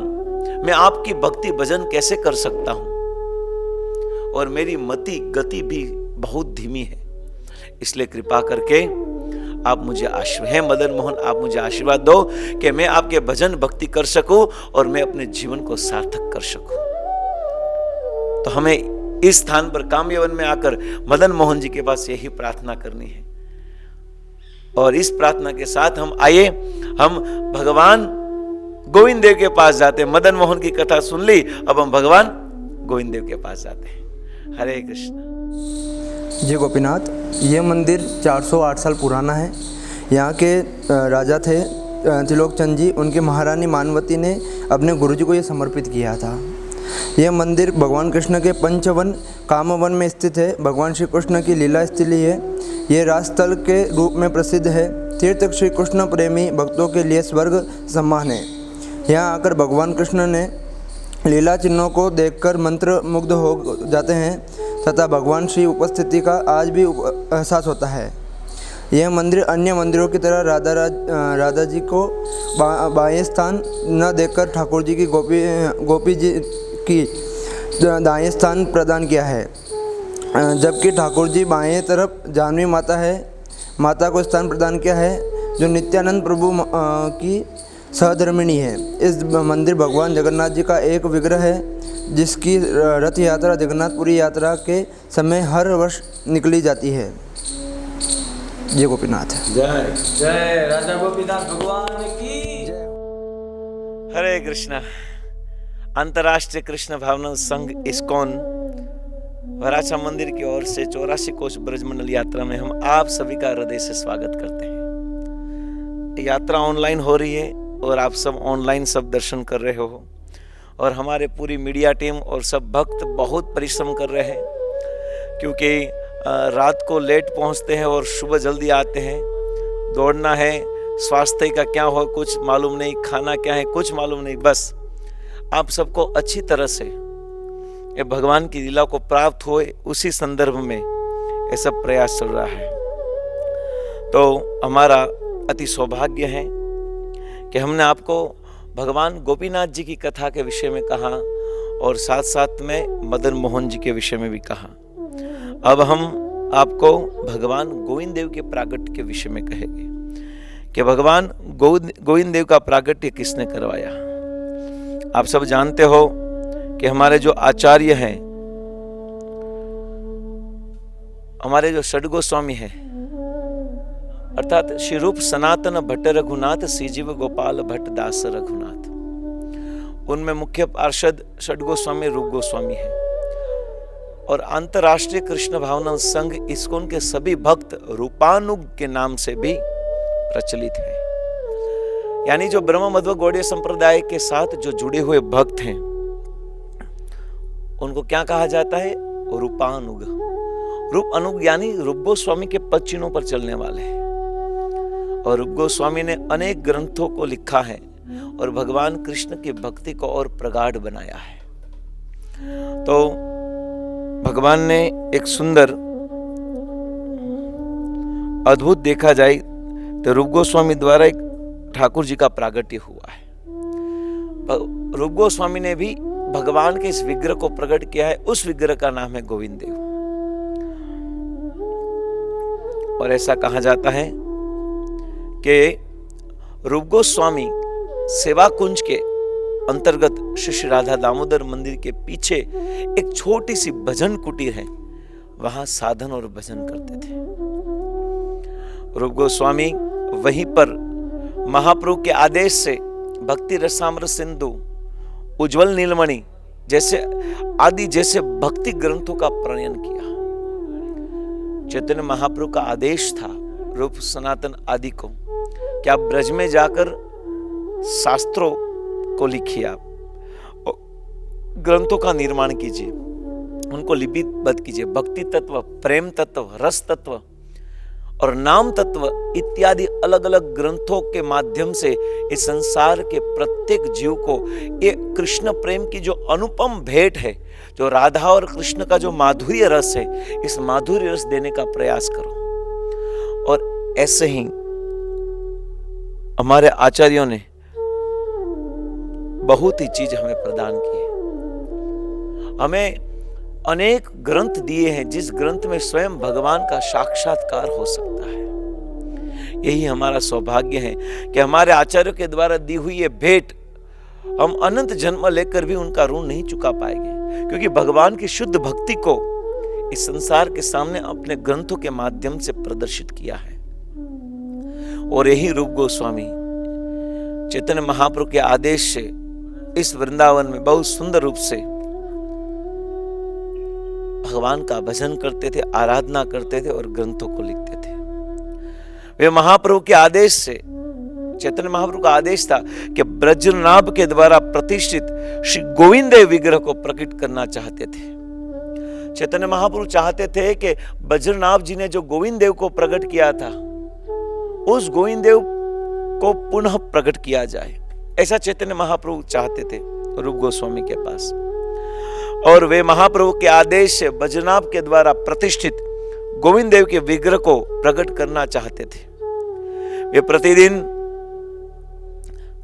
मैं आपकी भक्ति भजन कैसे कर सकता हूं? और मेरी मति गति भी बहुत धीमी है, इसलिए कृपा करके आप मुझे आशीर्वाद, हे मदन मोहन आप मुझे आशीर्वाद दो कि मैं आपके भजन भक्ति कर सकूं और मैं अपने जीवन को सार्थक कर सकूं। तो हमें इस स्थान पर कामयवन में आकर मदन मोहन जी के पास यही प्रार्थना करनी है। और इस प्रार्थना के साथ हम आइए, हम भगवान गोविंद देव के पास जाते हैं। मदन मोहन की कथा सुन ली, अब हम भगवान गोविंद देव के पास जाते हैं। हरे कृष्ण। जय गोपीनाथ। ये मंदिर 408 साल पुराना है। यहाँ के राजा थे त्रिलोकचंद जी, उनकी महारानी मानवती ने अपने गुरुजी को ये समर्पित किया था। यह मंदिर भगवान कृष्ण के पंचवन कामवन में स्थित है। भगवान श्री कृष्ण की लीला स्थली है। ये राजस्थल के रूप में प्रसिद्ध है। तीर्थ श्री कृष्ण प्रेमी भक्तों के लिए स्वर्ग समान है। यहाँ आकर भगवान कृष्ण ने लीला चिन्हों को देखकर मंत्र मुग्ध हो जाते हैं तथा भगवान श्री उपस्थिति का आज भी एहसास होता है। यह मंदिर अन्य मंदिरों की तरह राधा जी को बाएं स्थान न देकर ठाकुर जी की गोपी जी की दाएं स्थान प्रदान किया है, जबकि ठाकुर जी बाएं तरफ जानवी माता को स्थान प्रदान किया है, जो नित्यानंद प्रभु की सहधर्मिणी है। इस मंदिर भगवान जगन्नाथ जी का एक विग्रह है, जिसकी रथ यात्रा जगन्नाथपुरी यात्रा के समय हर वर्ष निकली जाती है। जय गोपीनाथ। जय जय राजा गोपीनाथ भगवान की जय। हरे कृष्णा। अंतर्राष्ट्रीय कृष्ण भावना संघ इस्कॉन वराछा मंदिर की ओर से 84 कोष ब्रजमंडल यात्रा में हम आप सभी का हृदय से स्वागत करते हैं। यात्रा ऑनलाइन हो रही है और आप सब ऑनलाइन सब दर्शन कर रहे हो, और हमारे पूरी मीडिया टीम और सब भक्त बहुत परिश्रम कर रहे हैं, क्योंकि रात को लेट पहुंचते हैं और सुबह जल्दी आते हैं। दौड़ना है, स्वास्थ्य का क्या हो कुछ मालूम नहीं, खाना क्या है कुछ मालूम नहीं, बस आप सबको अच्छी तरह से ये भगवान की लीला को प्राप्त होए, उसी संदर्भ में ये सब प्रयास चल रहा है। तो हमारा अति सौभाग्य है कि हमने आपको भगवान गोपीनाथ जी की कथा के विषय में कहा और साथ साथ में मदन मोहन जी के विषय में भी कहा। अब हम आपको भगवान गोविंद देव के प्रागट्य के विषय में कहेंगे कि भगवान गोविंद देव का प्रागट्य किसने करवाया। आप सब जानते हो कि हमारे जो आचार्य हैं, हमारे जो षड गोस्वामी हैं, अर्थात श्री रूप सनातन भट्ट रघुनाथ श्रीजीव गोपाल भट्ट दास रघुनाथ, उनमें मुख्य पार्षद षड गोस्वामी रूप गोस्वामी है। और अंतर्राष्ट्रीय कृष्ण भावना संघ इस्कॉन के सभी भक्त रूपानुग के नाम से भी प्रचलित है। यानी जो ब्रह्म मध्व गौड़ीय संप्रदाय के साथ जो जुड़े हुए भक्त हैं, उनको क्या कहा जाता है? रूपानुग। रूप अनुग यानी रूप गोस्वामी के पद चिन्हों पर चलने वाले हैं। और रूप गोस्वामी ने अनेक ग्रंथों को लिखा है और भगवान कृष्ण की भक्ति को और प्रगाढ़ बनाया है। तो भगवान ने एक सुंदर अद्भुत देखा जाए तो रूप गोस्वामी द्वारा एक ठाकुर जी का प्रागट्य हुआ है। रूप गोस्वामी ने भी भगवान के इस विग्रह को प्रकट किया है। उस विग्रह का नाम है गोविंद देव। और ऐसा कहा जाता है कि रूप गोस्वामी सेवा कुंज के अंतर्गत श्री राधा दामोदर मंदिर के पीछे एक छोटी सी भजन कुटीर है, वहां साधन और भजन करते थे। रूप गोस्वामी वहीं पर महाप्रभु के आदेश से भक्ति रसामृत सिंधु, उज्जवल नीलमणि जैसे आदि जैसे भक्ति ग्रंथों का प्रणयन किया। चैतन्य महाप्रभु का आदेश था रूप सनातन आदि को कि आप ब्रज में जाकर शास्त्रों को लिखिए, आप ग्रंथों का निर्माण कीजिए, उनको लिपिबद्ध कीजिए। भक्ति तत्व, प्रेम तत्व, रस तत्व और नाम तत्व इत्यादि अलग अलग ग्रंथों के माध्यम से इस संसार के प्रत्येक जीव को ये कृष्ण प्रेम की जो अनुपम भेंट है, जो राधा और कृष्ण का जो माधुर्य रस है, इस माधुर्य रस देने का प्रयास करो। और ऐसे ही हमारे आचार्यों ने बहुत ही चीज हमें प्रदान की है। हमें अनेक ग्रंथ दिए हैं जिस ग्रंथ में स्वयं भगवान का साक्षात्कार हो सकता है। यही हमारा सौभाग्य है कि हमारे आचार्यों के द्वारा दी हुई ये भेंट हम अनंत जन्म लेकर भी उनका ऋण नहीं चुका पाएंगे, क्योंकि भगवान की शुद्ध भक्ति को इस संसार के सामने अपने ग्रंथों के माध्यम से प्रदर्शित किया है। और यही रूप गोस्वामी चैतन्य महाप्रभु के आदेश से इस वृंदावन में बहुत सुंदर रूप से भगवान का भजन करते थे, आराधना करते थे और ग्रंथों को लिखते थे। वे महाप्रभु के आदेश से, चैतन्य महाप्रभु का आदेश था कि ब्रजनाभ के द्वारा प्रतिष्ठित श्री गोविंद देव विग्रह को प्रकट करना चाहते थे। चैतन्य महाप्रभु चाहते थे कि ब्रजनाभ जी ने जो गोविंद देव को प्रकट किया था, उस गोविंद देव को पुनः प्रकट किया जाए, ऐसा चैतन्य महाप्रभु चाहते थे रूप गोस्वामी के पास। और वे महाप्रभु के आदेश से ब्रजनाभ के द्वारा प्रतिष्ठित गोविंद देव के विग्रह को प्रकट करना चाहते थे। वे प्रतिदिन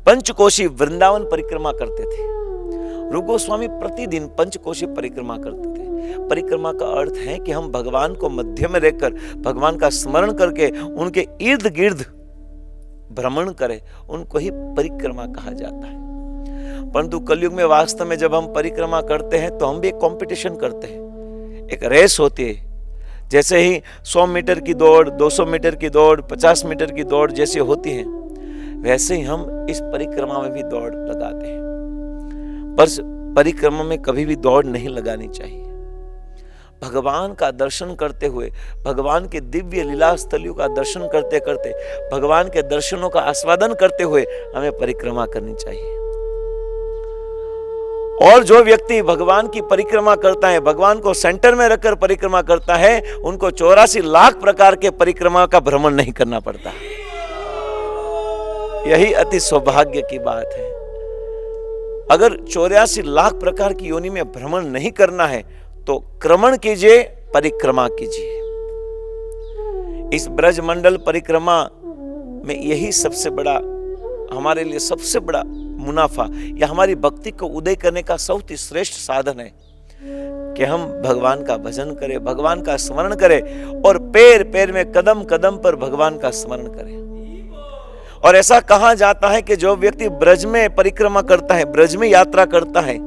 पंचकोशी वृंदावन परिक्रमा करते थे। रूप गोस्वामी प्रतिदिन पंचकोशी परिक्रमा करते थे। परिक्रमा का अर्थ है कि हम भगवान को मध्य में रहकर भगवान का स्मरण करके उनके इर्द गिर्द भ्रमण करें, उनको ही परिक्रमा कहा जाता है। परंतु कलयुग में वास्तव में जब हम परिक्रमा करते हैं तो हम भी एक कंपटीशन करते हैं, एक रेस होती है। जैसे ही 100 मीटर की दौड़, 200 मीटर की दौड़, 50 मीटर की दौड़ जैसे होती है, वैसे ही हम इस परिक्रमा में भी दौड़ लगाते हैं। पर परिक्रमा में कभी भी दौड़ नहीं लगानी चाहिए। भगवान का दर्शन करते हुए, भगवान के दिव्य लीला स्थलियों का दर्शन करते करते, भगवान के दर्शनों का आस्वादन करते हुए हमें परिक्रमा करनी चाहिए। और जो व्यक्ति भगवान की परिक्रमा करता है, भगवान को सेंटर में रखकर परिक्रमा करता है, उनको 84 लाख प्रकार के परिक्रमा का भ्रमण नहीं करना पड़ता। यही अति सौभाग्य की बात है। अगर 84 लाख प्रकार की योनि में भ्रमण नहीं करना है तो क्रमण कीजिए, परिक्रमा कीजिए। इस ब्रज मंडल परिक्रमा में यही सबसे बड़ा, हमारे लिए सबसे बड़ा मुनाफा या हमारी भक्ति को उदय करने का सबसे श्रेष्ठ साधन है कि हम भगवान का भजन करें, भगवान का स्मरण करें और पैर पैर में, कदम कदम पर भगवान का स्मरण करें। और ऐसा कहा जाता है कि जो व्यक्ति ब्रज में परिक्रमा करता है, ब्रज में यात्रा करता है,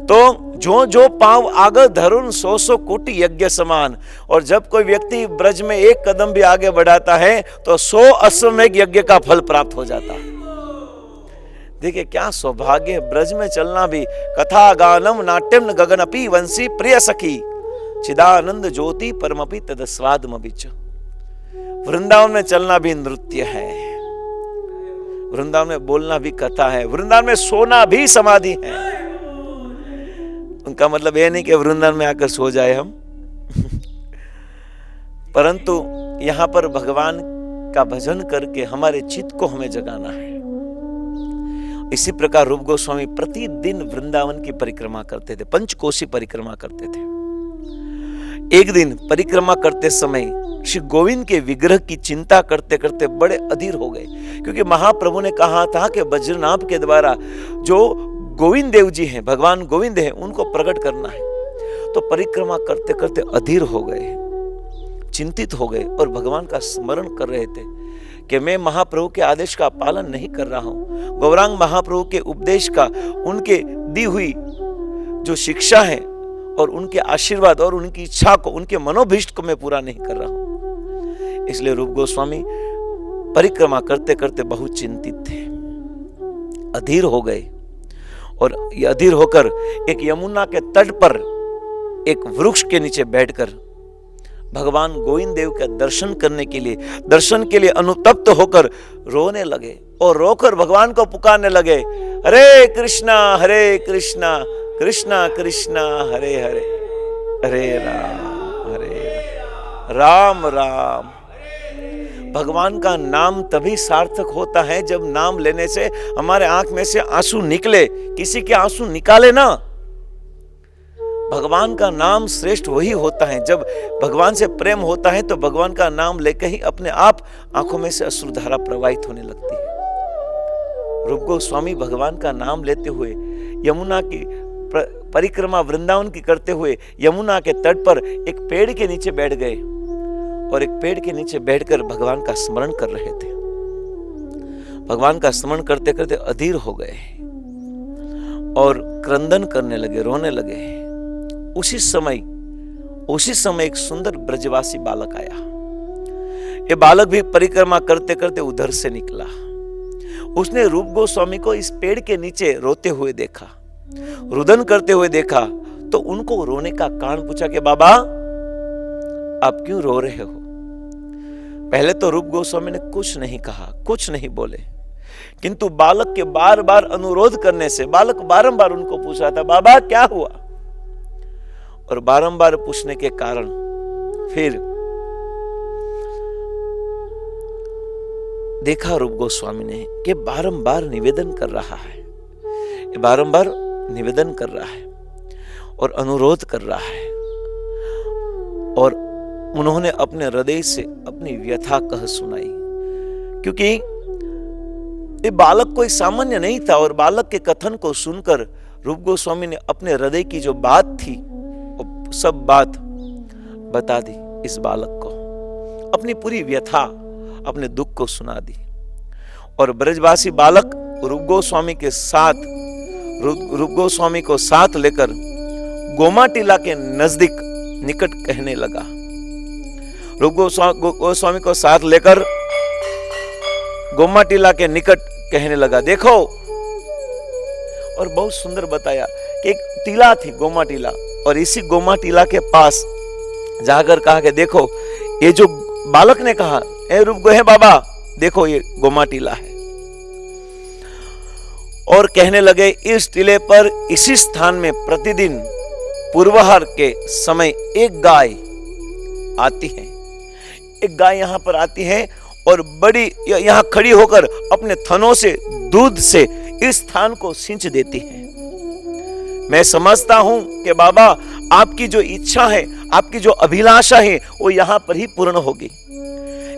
तो जो जो पांव आगे धरुन 100 कोटि यज्ञ समान। और जब कोई व्यक्ति ब्रज में एक कदम भी आगे बढ़ाता है तो 100 अश्वमेध यज्ञ का फल प्राप्त हो जाता है। देखिए क्या सौभाग्य है ब्रज में चलना भी। कथा गानम नाट्यम गगनपि वंशी प्रिय सखी चिदानंद ज्योति परमपि तदस्वादमभिच। वृंदावन में चलना भी नृत्य है, वृंदावन में बोलना भी कथा है, वृंदावन में सोना भी समाधि है। उनका मतलब यह नहीं कि वृंदावन में आकर सो जाए हम परंतु यहां पर भगवान का भजन करके हमारे चित्त को हमें जगाना है। इसी प्रकार रूप गोस्वामी प्रतिदिन वृंदावन की परिक्रमा करते थे, पंचकोशी परिक्रमा करते थे। एक दिन परिक्रमा करते समय श्री गोविंद के विग्रह की चिंता करते करते बड़े अधीर हो गए, क्योंकि महाप्रभु ने कहा था कि वज्रनाभ के द्वारा जो गोविंद देव जी हैं, भगवान गोविंद हैं, उनको प्रकट करना है। तो परिक्रमा करते करते अधीर हो गए, चिंतित हो गए और भगवान का स्मरण कर रहे थे कि मैं महाप्रभु के आदेश का पालन नहीं कर रहा हूं, गौरांग महाप्रभु के उपदेश का, उनके दी हुई जो शिक्षा है और उनके आशीर्वाद और उनकी इच्छा को, उनके मनोभीष्ट को मैं पूरा नहीं कर रहा हूं। इसलिए रूप गोस्वामी परिक्रमा करते करते बहुत चिंतित थे, अधीर हो गए। और ये अधीर होकर एक यमुना के तट पर एक वृक्ष के नीचे बैठकर भगवान गोविंद देव का दर्शन करने के लिए अनुतप्त होकर रोने लगे और रोकर भगवान को पुकारने लगे, हरे कृष्णा कृष्णा कृष्णा हरे हरे, हरे राम राम। भगवान का नाम तभी सार्थक होता है जब नाम लेने से हमारे आंख में से आंसू निकले। किसी के आंसू निकाले ना, भगवान का नाम श्रेष्ठ वही होता है जब भगवान से प्रेम होता है, तो भगवान का नाम लेकर ही अपने आप आंखों में से अश्रुधारा प्रवाहित होने लगती है। रूप गोस्वामी भगवान का नाम लेते हुए यमुना की परिक्रमा वृंदावन की करते हुए यमुना के तट पर एक पेड़ के नीचे बैठ गए और एक पेड़ के नीचे बैठकर भगवान का स्मरण कर रहे थे। भगवान का स्मरण करते करते अधीर हो गए और क्रंदन करने लगे, रोने लगे। उसी समय एक सुंदर ब्रजवासी बालक आया। ये बालक भी परिक्रमा करते करते उधर से निकला। उसने रूप गोस्वामी को इस पेड़ के नीचे रोते हुए देखा, रुदन करते हुए देखा, तो उनको रोने का कारण पूछा कि बाबा आप क्यों रो रहे हो? पहले तो रूप गोस्वामी ने कुछ नहीं कहा, कुछ नहीं बोले, किंतु बालक के बार बार अनुरोध करने से बालक बारंबार उनको पूछ रहा था, बाबा क्या हुआ? और बारंबार पूछने के कारण फिर देखा रूप गोस्वामी ने कि बारंबार निवेदन कर रहा है, बारंबार निवेदन कर रहा है और अनुरोध कर रहा है। और उन्होंने अपने हृदय से अपनी व्यथा कह सुनाई, क्योंकि ये बालक कोई सामान्य नहीं था। और बालक के कथन को सुनकर रूप गोस्वामी ने अपने हृदय की जो बात थी वो सब बात बता दी इस बालक को, अपनी पूरी व्यथा, अपने दुख को सुना दी। और ब्रजवासी बालक रूप गोस्वामी को साथ लेकर गोमा टीला के नजदीक निकट कहने लगा। रूप गोस्वामी को साथ लेकर गोमा टीला के निकट कहने लगा, देखो। और बहुत सुंदर बताया कि एक टीला थी, गोमा टीला, और इसी गोमा टीला के पास जाकर कहा कि देखो, ये जो बालक ने कहा, ए रूप गो है बाबा, देखो ये गोमा टीला है। और कहने लगे, इस टीले पर इसी स्थान में प्रतिदिन पूर्वाहार के समय एक गाय आती है। एक गाय यहां पर आती है और बड़ी यहां खड़ी होकर अपने थनों से दूध से इस स्थान को सींच देती है। मैं समझता हूं कि बाबा आपकी जो इच्छा है, आपकी जो अभिलाषा है, वो यहां पर ही पूर्ण होगी।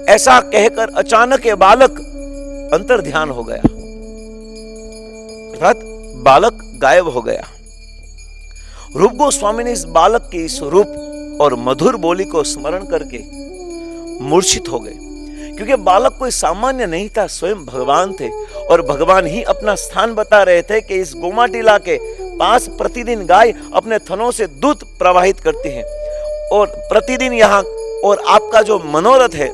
ऐसा कहकर अचानक ये बालक अंतर ध्यान हो गया, अर्थात बालक गायब हो गया। रूप गोस्वामी ने इस बालक के इस रूप और मधुर बोली को स्मरण करके मूर्छित हो गए, क्योंकि बालक कोई सामान्य नहीं था, स्वयं भगवान थे। और भगवान ही अपना स्थान बता रहे थे कि इस गोमा टीला के पास प्रतिदिन गाय अपने थनों से दूध प्रवाहित करती है और प्रतिदिन यहाँ, और आपका जो मनोरथ है,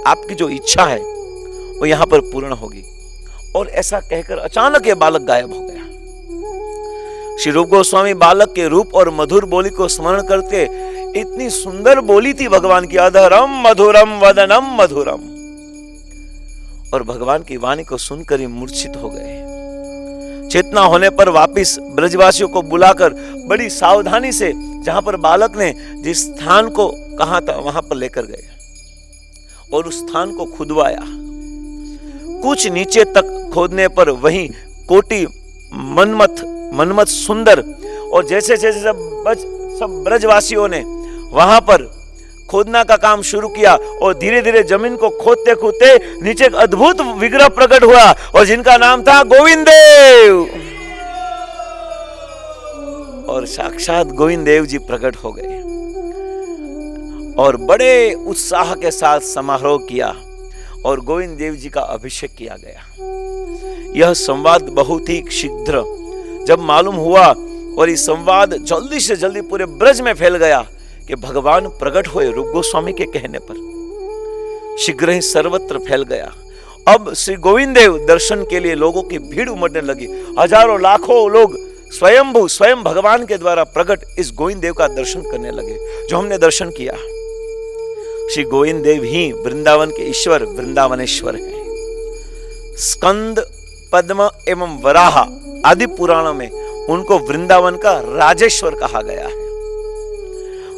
आपकी जो इच्छा है, वो यहां पर पूर्ण होगी। और ऐसा कहकर अचानक ये बालक गायब हो गया। श्री रूप गोस्वामी बालक के रूप और मधुर बोली को स्मरण करते, इतनी सुंदर बोली थी भगवान की, अधरम मधुरम वदनम मधुरम, और भगवान की वाणी को सुनकर ही मूर्छित हो गए। चेतना होने पर वापिस ब्रजवासियों को बुलाकर बड़ी सावधानी से जहां पर बालक ने जिस स्थान को कहा था वहां पर लेकर गए और उस स्थान को खुदवाया। कुछ नीचे तक खोदने पर वहीं कोटि मनमथ सुंदर, और जैसे जैसे सब ब्रजवासियों ने वहां पर खोदना का काम शुरू किया और धीरे धीरे जमीन को खोदते खोदते नीचे एक अद्भुत विग्रह प्रकट हुआ, और जिनका नाम था गोविंद देव। और साक्षात गोविंद देव जी प्रकट हो गए और बड़े उत्साह के साथ समारोह किया और गोविंद देव जी का अभिषेक किया गया। यह संवाद बहुत ही शीघ्र जब मालूम हुआ और ये संवाद जल्दी से जल्दी पूरे ब्रज में फैल गया कि भगवान प्रकट हुए रूप गोस्वामी के कहने पर, शीघ्र ही सर्वत्र फैल गया। अब श्री गोविंद देव दर्शन के लिए लोगों की भीड़ उमड़ने लगी। हजारों लाखों लोग स्वयं भगवान के द्वारा प्रकट इस गोविंद देव का दर्शन करने लगे, जो हमने दर्शन किया। श्री गोविंद देव ही वृंदावन के ईश्वर, वृंदावनेश्वर है। स्कंद, पद्म एवं वराह आदि पुराणों में उनको वृंदावन का राजेश्वर कहा गया है।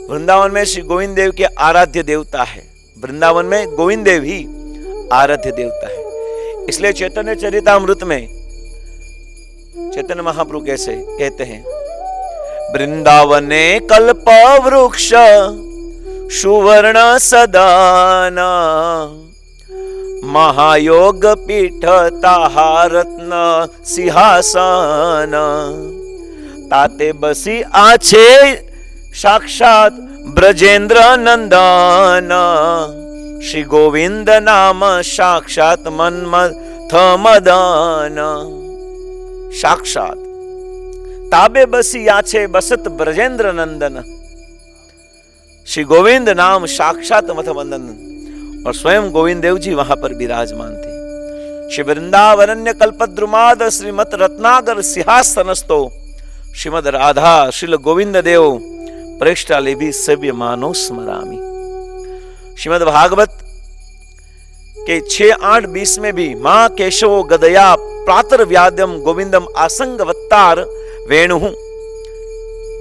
वृंदावन में श्री गोविंद देव के आराध्य देवता है। वृंदावन में गोविंद देव ही आराध्य देवता है। इसलिए चैतन्य चरितामृत में चैतन्य महाप्रभु कैसे कहते हैं, वृंदावने कल्प वृक्ष सुवर्ण सदाना, महायोग पीठ ताहा रत्न सिंहासन, ताते बसी आछे साक्षात ब्रजेंद्र नंदन, श्री गोविंद नाम साक्षात मन्मथ मदन। साक्षात ताबे बसिया छे बसत ब्रजेंद्र नंदन। श्री गोविंद नाम साक्षात मथ मदन, और स्वयं गोविंद देव जी वहां पर विराजमान थे। श्री वृंदावरण्य कल्पद्रुमाद श्रीमत रत्नागर सिंहासनस्थो श्रीमद राधा श्रील गोविंद देव प्रेष्ठाले भी सभ्य मानो स्मरामी। श्रीमद भागवत के 6-8-20 में भी मां केशवो गदया प्रातर व्याद्यम गोविंदम आसंग वत्तार वेणु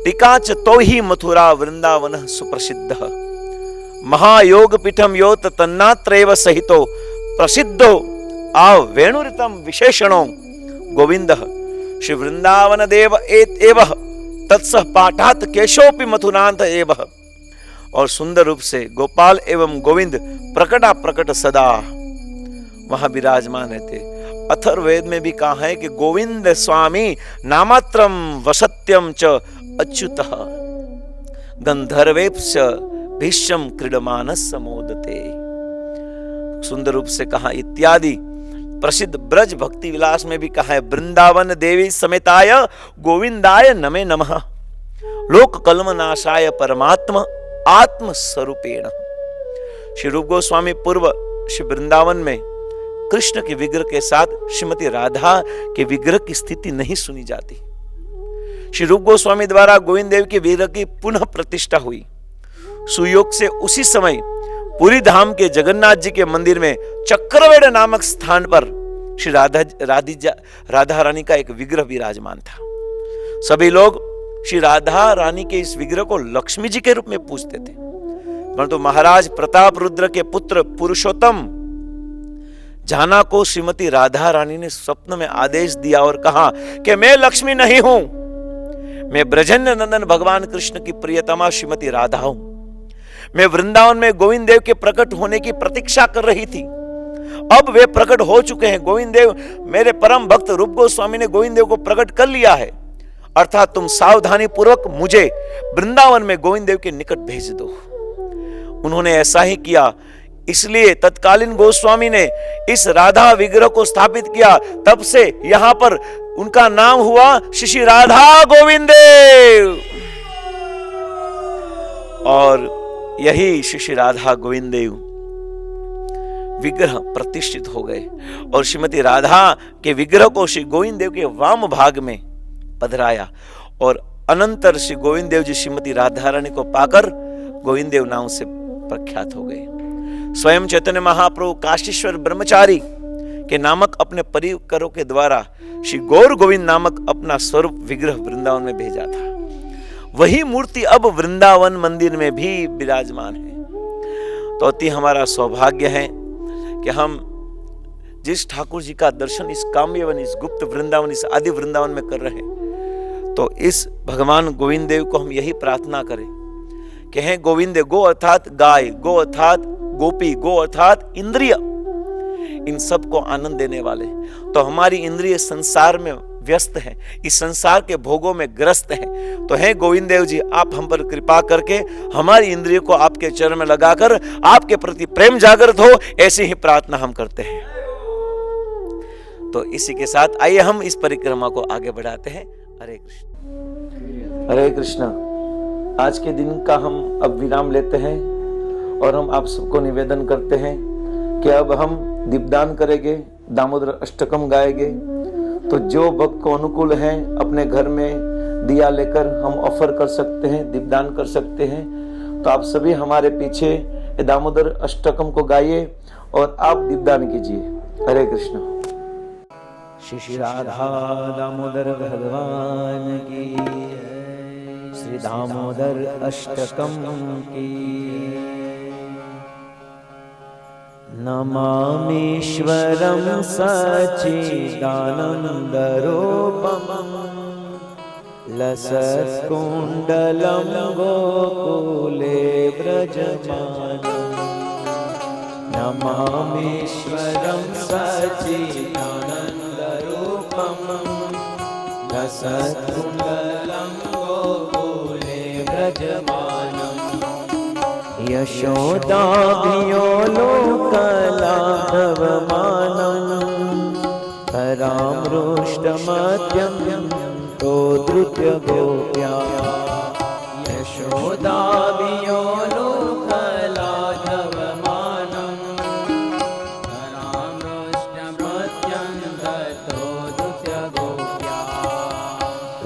टीकाच तो ही मथुरा वृंदावन सुप्रसिद्ध। महायोग पीठम योत तन्नात्रेव सहितो प्रसिद्धो आ वेणुरितम विशेषणो गोविंद श्री वृंदावन देव एव तत्सह पाठात केशोपि मथुनांत एव। और सुंदर रूप से गोपाल एवं गोविंद प्रकटा प्रकट सदा वहां विराजमान रहते। अथर्ववेद में भी कहा है कि गोविंद स्वामी नामात्रम वसत्यम च अच्युतः गंधर्वेप्स भीष्म क्रीडमानस समोदते। सुंदर रूप से कहा इत्यादि। प्रसिद्ध ब्रज भक्ति विलास में भी कहा है वृंदावन देवी समेताय गोविंदाय नमे नमः लोक कलमनाशाय परमात्मा आत्म स्वरूपेण। श्री रूप गोस्वामी पूर्व श्री वृंदावन में कृष्ण के विग्रह के साथ श्रीमती राधा के विग्रह की स्थिति नहीं सुनी जाती। श्री रूप गोस्वामी द्वारा गोविंद देव के विग्रह की पुनः प्रतिष्ठा हुई। सुयोग से उसी समय पुरी धाम के जगन्नाथ जी के मंदिर में चक्रवेड़ नामक स्थान पर श्री राधा रानी का एक विग्रह विराजमान था। सभी लोग श्री राधा रानी के इस विग्रह को लक्ष्मी जी के रूप में पूजते थे, परंतु महाराज प्रताप रुद्र के पुत्र पुरुषोत्तम जाना को श्रीमती राधा रानी ने स्वप्न में आदेश दिया और कहा कि मैं लक्ष्मी नहीं हूं, मैं ब्रजेंद्र नंदन भगवान कृष्ण की प्रियतमा श्रीमती राधा हूं। मैं वृंदावन में गोविंद देव के प्रकट होने की प्रतीक्षा कर रही थी, अब वे प्रकट हो चुके हैं। गोविंद देव, मेरे परम भक्त रूप गोस्वामी ने गोविंद देव को प्रकट कर लिया है, अर्थात तुम सावधानी पूर्वक मुझे वृंदावन में गोविंद देव के निकट भेज दो। उन्होंने ऐसा ही किया, इसलिए तत्कालीन गोस्वामी ने इस राधा विग्रह को स्थापित किया। तब से यहां पर उनका नाम हुआ श्री राधा गोविंद देव, और यही श्री राधा गोविंद देव विग्रह प्रतिष्ठित हो गए। और श्रीमती राधा के विग्रह को श्री गोविंद देव के वाम भाग में पधराया, और अनंतर श्री गोविंद देव जी श्रीमती राधा रानी को पाकर गोविंद देव नाम से प्रख्यात हो गए। स्वयं चैतन्य महाप्रभु काशीश्वर ब्रह्मचारी के नामक अपने परिकरों के द्वारा श्री गौर गोविंद नामक अपना स्वरूप विग्रह वृंदावन में भेजा था। वही मूर्ति अब वृंदावन मंदिर में भी विराजमान है। तो अति हमारा सौभाग्य है कि हम जिस ठाकुर जी का दर्शन इस काम्यवन, इस गुप्त वृंदावन, इस आदि वृंदावन में कर रहे हैं, तो इस भगवान गोविंद देव को हम यही प्रार्थना करें कि हैं गोविंद, गो अर्थात गाय, गो अर्थात गोपी, गो अर्थात इंद्रिय, इन सब को आनंद देने वाले। तो हमारी इंद्रिय संसार में व्यस्त है, इस संसार के भोगों में ग्रस्त है, तो है गोविंद देव जी, आप हम पर कृपा करके हमारी इंद्रियों को आपके चरण में लगाकर आपके प्रति प्रेम जागृत हो, ऐसी ही प्रार्थना हम करते हैं। तो इसी के साथ आइए हम इस परिक्रमा को आगे बढ़ाते हैं। हरे कृष्ण। हरे कृष्ण। आज के दिन का हम अब विराम लेते हैं और हम आप सबको निवेदन करते हैं कि अब हम दीपदान करेंगे, दामोदर अष्टकम गाएंगे। तो जो भक्त को अनुकूल है अपने घर में दिया लेकर हम ऑफर कर सकते हैं, दीपदान कर सकते हैं। तो आप सभी हमारे पीछे दामोदर अष्टकम को गाइए और आप दीपदान कीजिए। हरे कृष्ण। श्री राधा दामोदर भगवान की, श्री दामोदर अष्टकम की। नमामीश्वरं सच्चिदानन्दरूपं लसत्कुण्डलं गोकुले व्रजमानं। नमामीश्वरं सच्चिदानन्दरूपं लसत्कुण्डलं गोकुले व्रजमानं। यशोदाभियो लोकलाघवमानम् धरामृष्टमद्यं तो धृत्य गोप्या यशोदाभियो लोकलाघवमानम् धरामृष्टमद्यं तो धृत्य गोप्या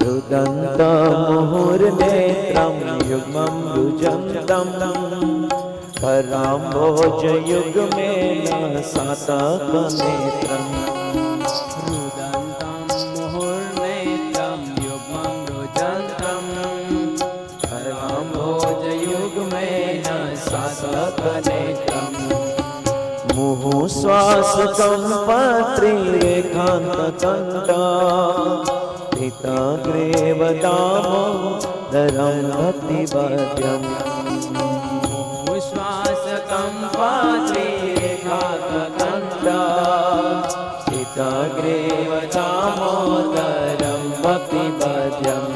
रुदन्तमुहुर्नेत्रं युग्मं रुजन्तम् कराम्भोजयुग्मेन सातकनेत्रम् रुदन्तं मुहुर्नेत्रं युग्मं रुजन्तम् कराम्भोजयुग्मेन सातकनेत्रम् मुहुश्वासकं पत्रिरेखान्तकण्ठा हिताग्रे वदामोदरं भक्तिवद्यम् श्वासकं पात्रेखाकण्ठा हिताग्रे वदामोदरं भक्तिवद्यम्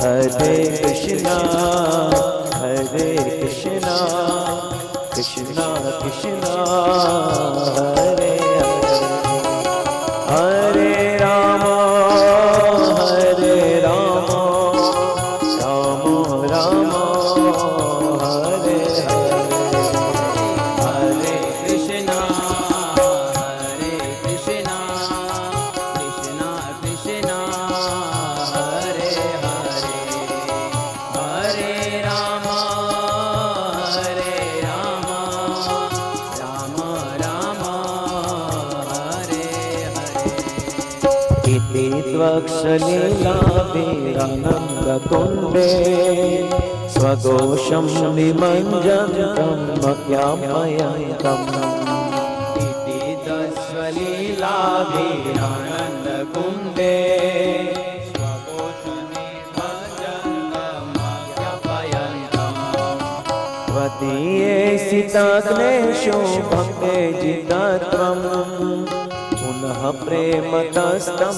हरे कृष्णा कृष्णा कृष्णा हरे हरे राम राम राम हरे हरे कृष्णा कृष्णा कृष्णा हरे हरे हरे राम राम राम हरे हरे इति त्वक्षलीलाभिरानन्दकुण्डे स्वघोषं निमञ्जन्तं मह्यामयन्तम् इति तत्स्वलीलाभिरानन्दकुण्डे स्वघोषं निमञ्जन्तं मह्यामयन्तम् त्वदीये सिताग्नेषु भक्ते जितत्वम् पुनः प्रेमतस्तं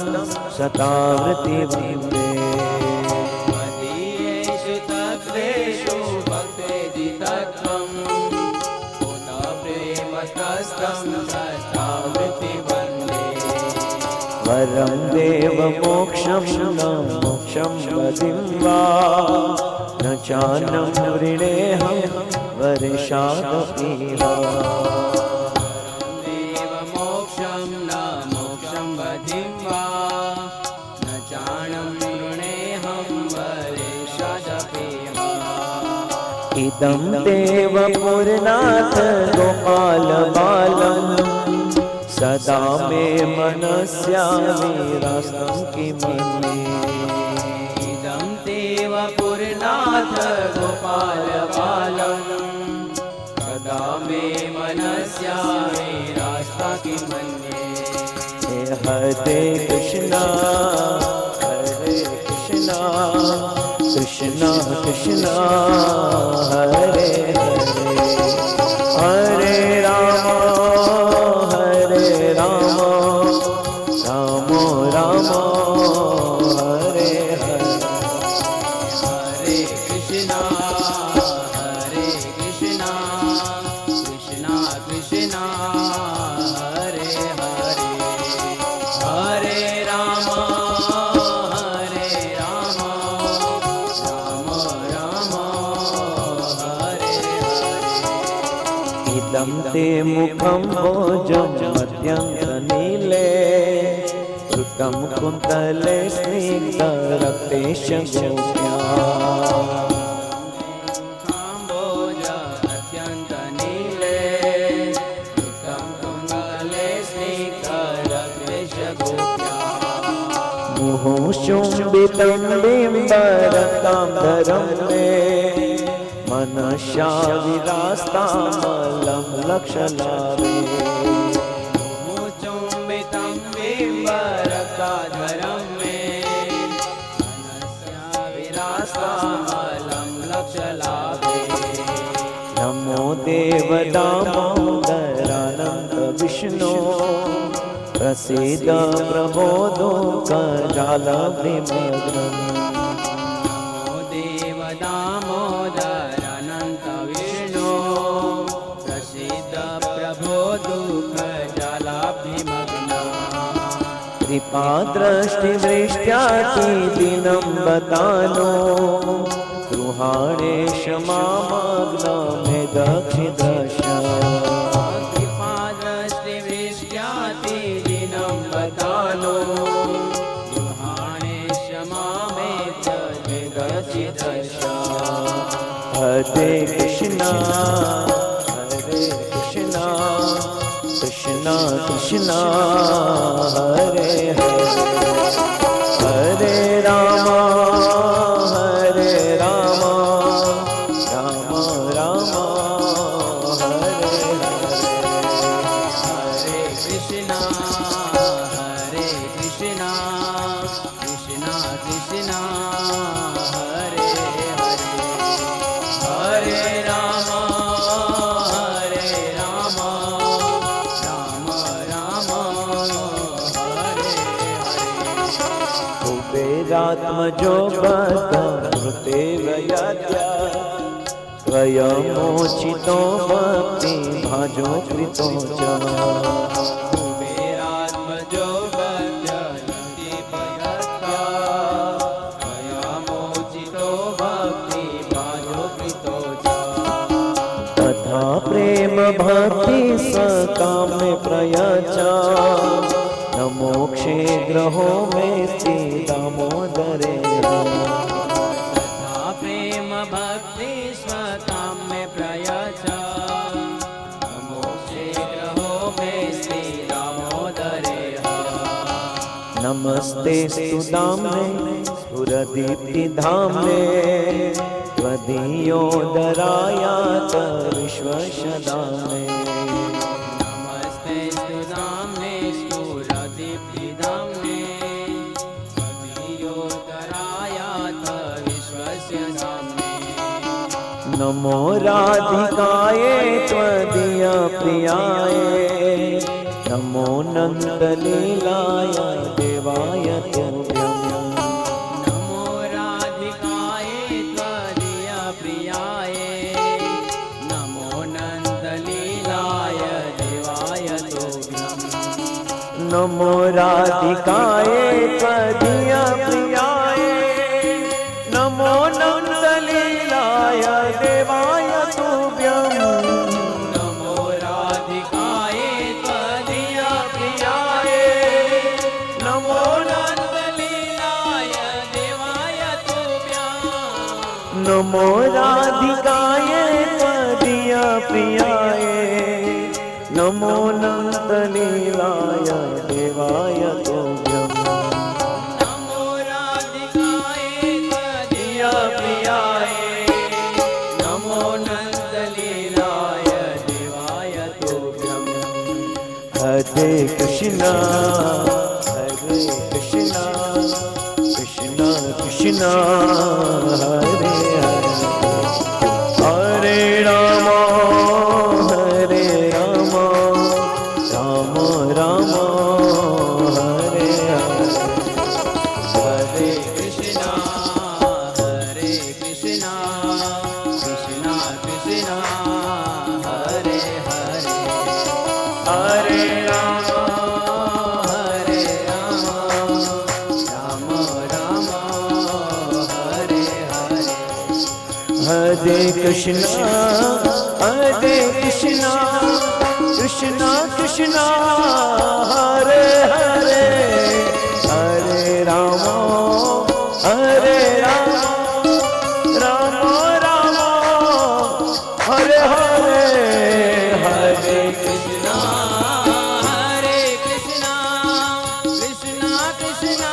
शतावृत्ति वन्दे मदीयेषु तत्रेषु भक्तेजितत्वं पुनः प्रेमतस्तं शतावृत्ति वन्दे वरं देव मोक्षं न मोक्षं वदिं वा न चान्नं वृणेऽहं वर्षादपि वा इदं देव पुरनाथ गोपाल बालं सदा मे मनस्याविरास्तं किमन्ये इदं देव पुरनाथ गोपाल बालं सदा मे मनस्याविरास्तं किमन्ये हरे कृष्णा कृष्णा कृष्णा हरे हरे हरे राम राम राम हरे हरे हरे कृष्णा कृष्णा कृष्णा हरे हरे हरे राम इदं ते मुखं भोजं मध्यन्तनीले कृतं कुन्तले स्निग्धरक्तेश गोप्या मुहुशुम्बितं बिम्बरतां धरं मे मनश्या विरास्तामलं लक्षलाभे मुहुचुम्बितं बिम्बरताधरं मे मनश्या विरास्तामलं लक्षलाभे नमो देव दामोदरानन्द विष्णो प्रसीद प्रबोधो कजालभिमग्नम् नमो देव दामोदरानन्द विष्णो कृपा दृष्टि दृष्ट्यातिदिनं बतानो गृहाणे क्षमामग्न मे दक्षिदशा कृपा दृष्टि दृष्ट्यातिदिनं बतानो गृहाणे क्षमामे दक्षिदशा हरे कृष्णा कृष्णा कृष्णा हरे हरे हरे राम राम राम हरे हरे हरे कृष्णा कृष्णा कृष्णा हरे हरे हरे राम कुबेरात्मजो बद्धमृते वयाद्या स्वयमोचितो भक्ति भाजो कृतो च कुबेरात्मजो बद्धमृते वयाद्या स्वयमोचितो भक्ति भाजो कृतो च तथा प्रेम भक्ति सकामे प्रयचा न मोक्षे ग्रहो में दामोदरे तथा प्रेम भक्ति स्वकाम में प्रयाचा न मोक्षे ग्रहो में दामोदरे नमस्ते स्तुदाम्ने स्फुरदीप्ति धाम्ने त्वदीयोदरायात विश्वशदाम्ने नमस्ते स्तुदाम्ने स्फुरदीप्तिधाम्ने त्वदीयोदरायात विश्वस्य धाम्ने नमो राधिकाये त्वदीय प्रियाये नमो नन्दलीलाय देवाय तुभ्यम् नमो राधिकाये त्वदीय प्रियाये नमो नन्दलीलाय देवाय तुभ्यम् नमो राधिकाये त्वदीय प्रियाये नमो नन्दलीलाय देवाय तुभ्यम् नमो राधिकाये त्वदीय प्रियाये नमो नन्दलीलाय देवाय तुभ्यम् नमो राधिकाये त्वदीय प्रियाये नमो नन्दलीलाय देवाय तुभ्यम् नमो राधिकाये त्वदीय प्रियाये नमो नन्दलीलाय देवाय तुभ्यम् हरे कृष्णा कृष्णा कृष्णा हरे हरे हरे राम राम राम हरे हरे हरे कृष्णा कृष्णा कृष्णा हरे हरे हरे राम राम राम हरे हरे हरे कृष्णा कृष्णा कृष्णा हरे हरे हरे राम राम राम हरे हरे हरे कृष्णा कृष्णा कृष्णा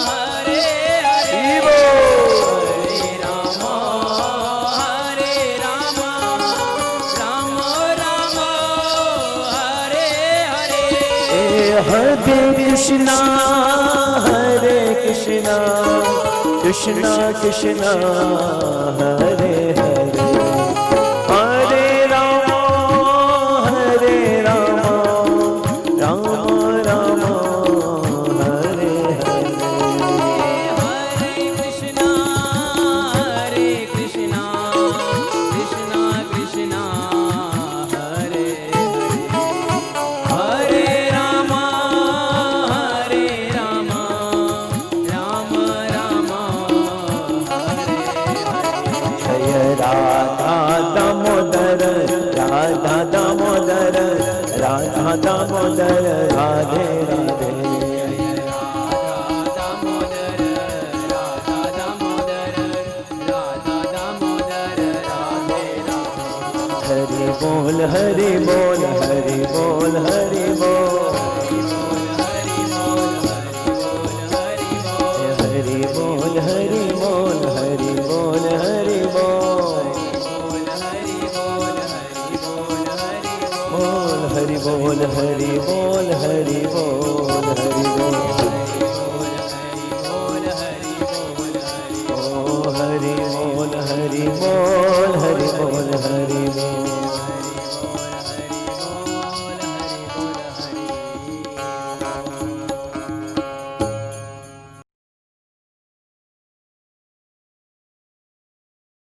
हरे हरे हरे राम हरे कृष्णा कृष्णा कृष्णा हरे हरे हरे राम राम राम हरे हरे हरे कृष्णा कृष्णा कृष्णा हरे हरे हरे राम दामोदर राधे राधे हरि बोल हरि बोल हरि बोल हरि बोल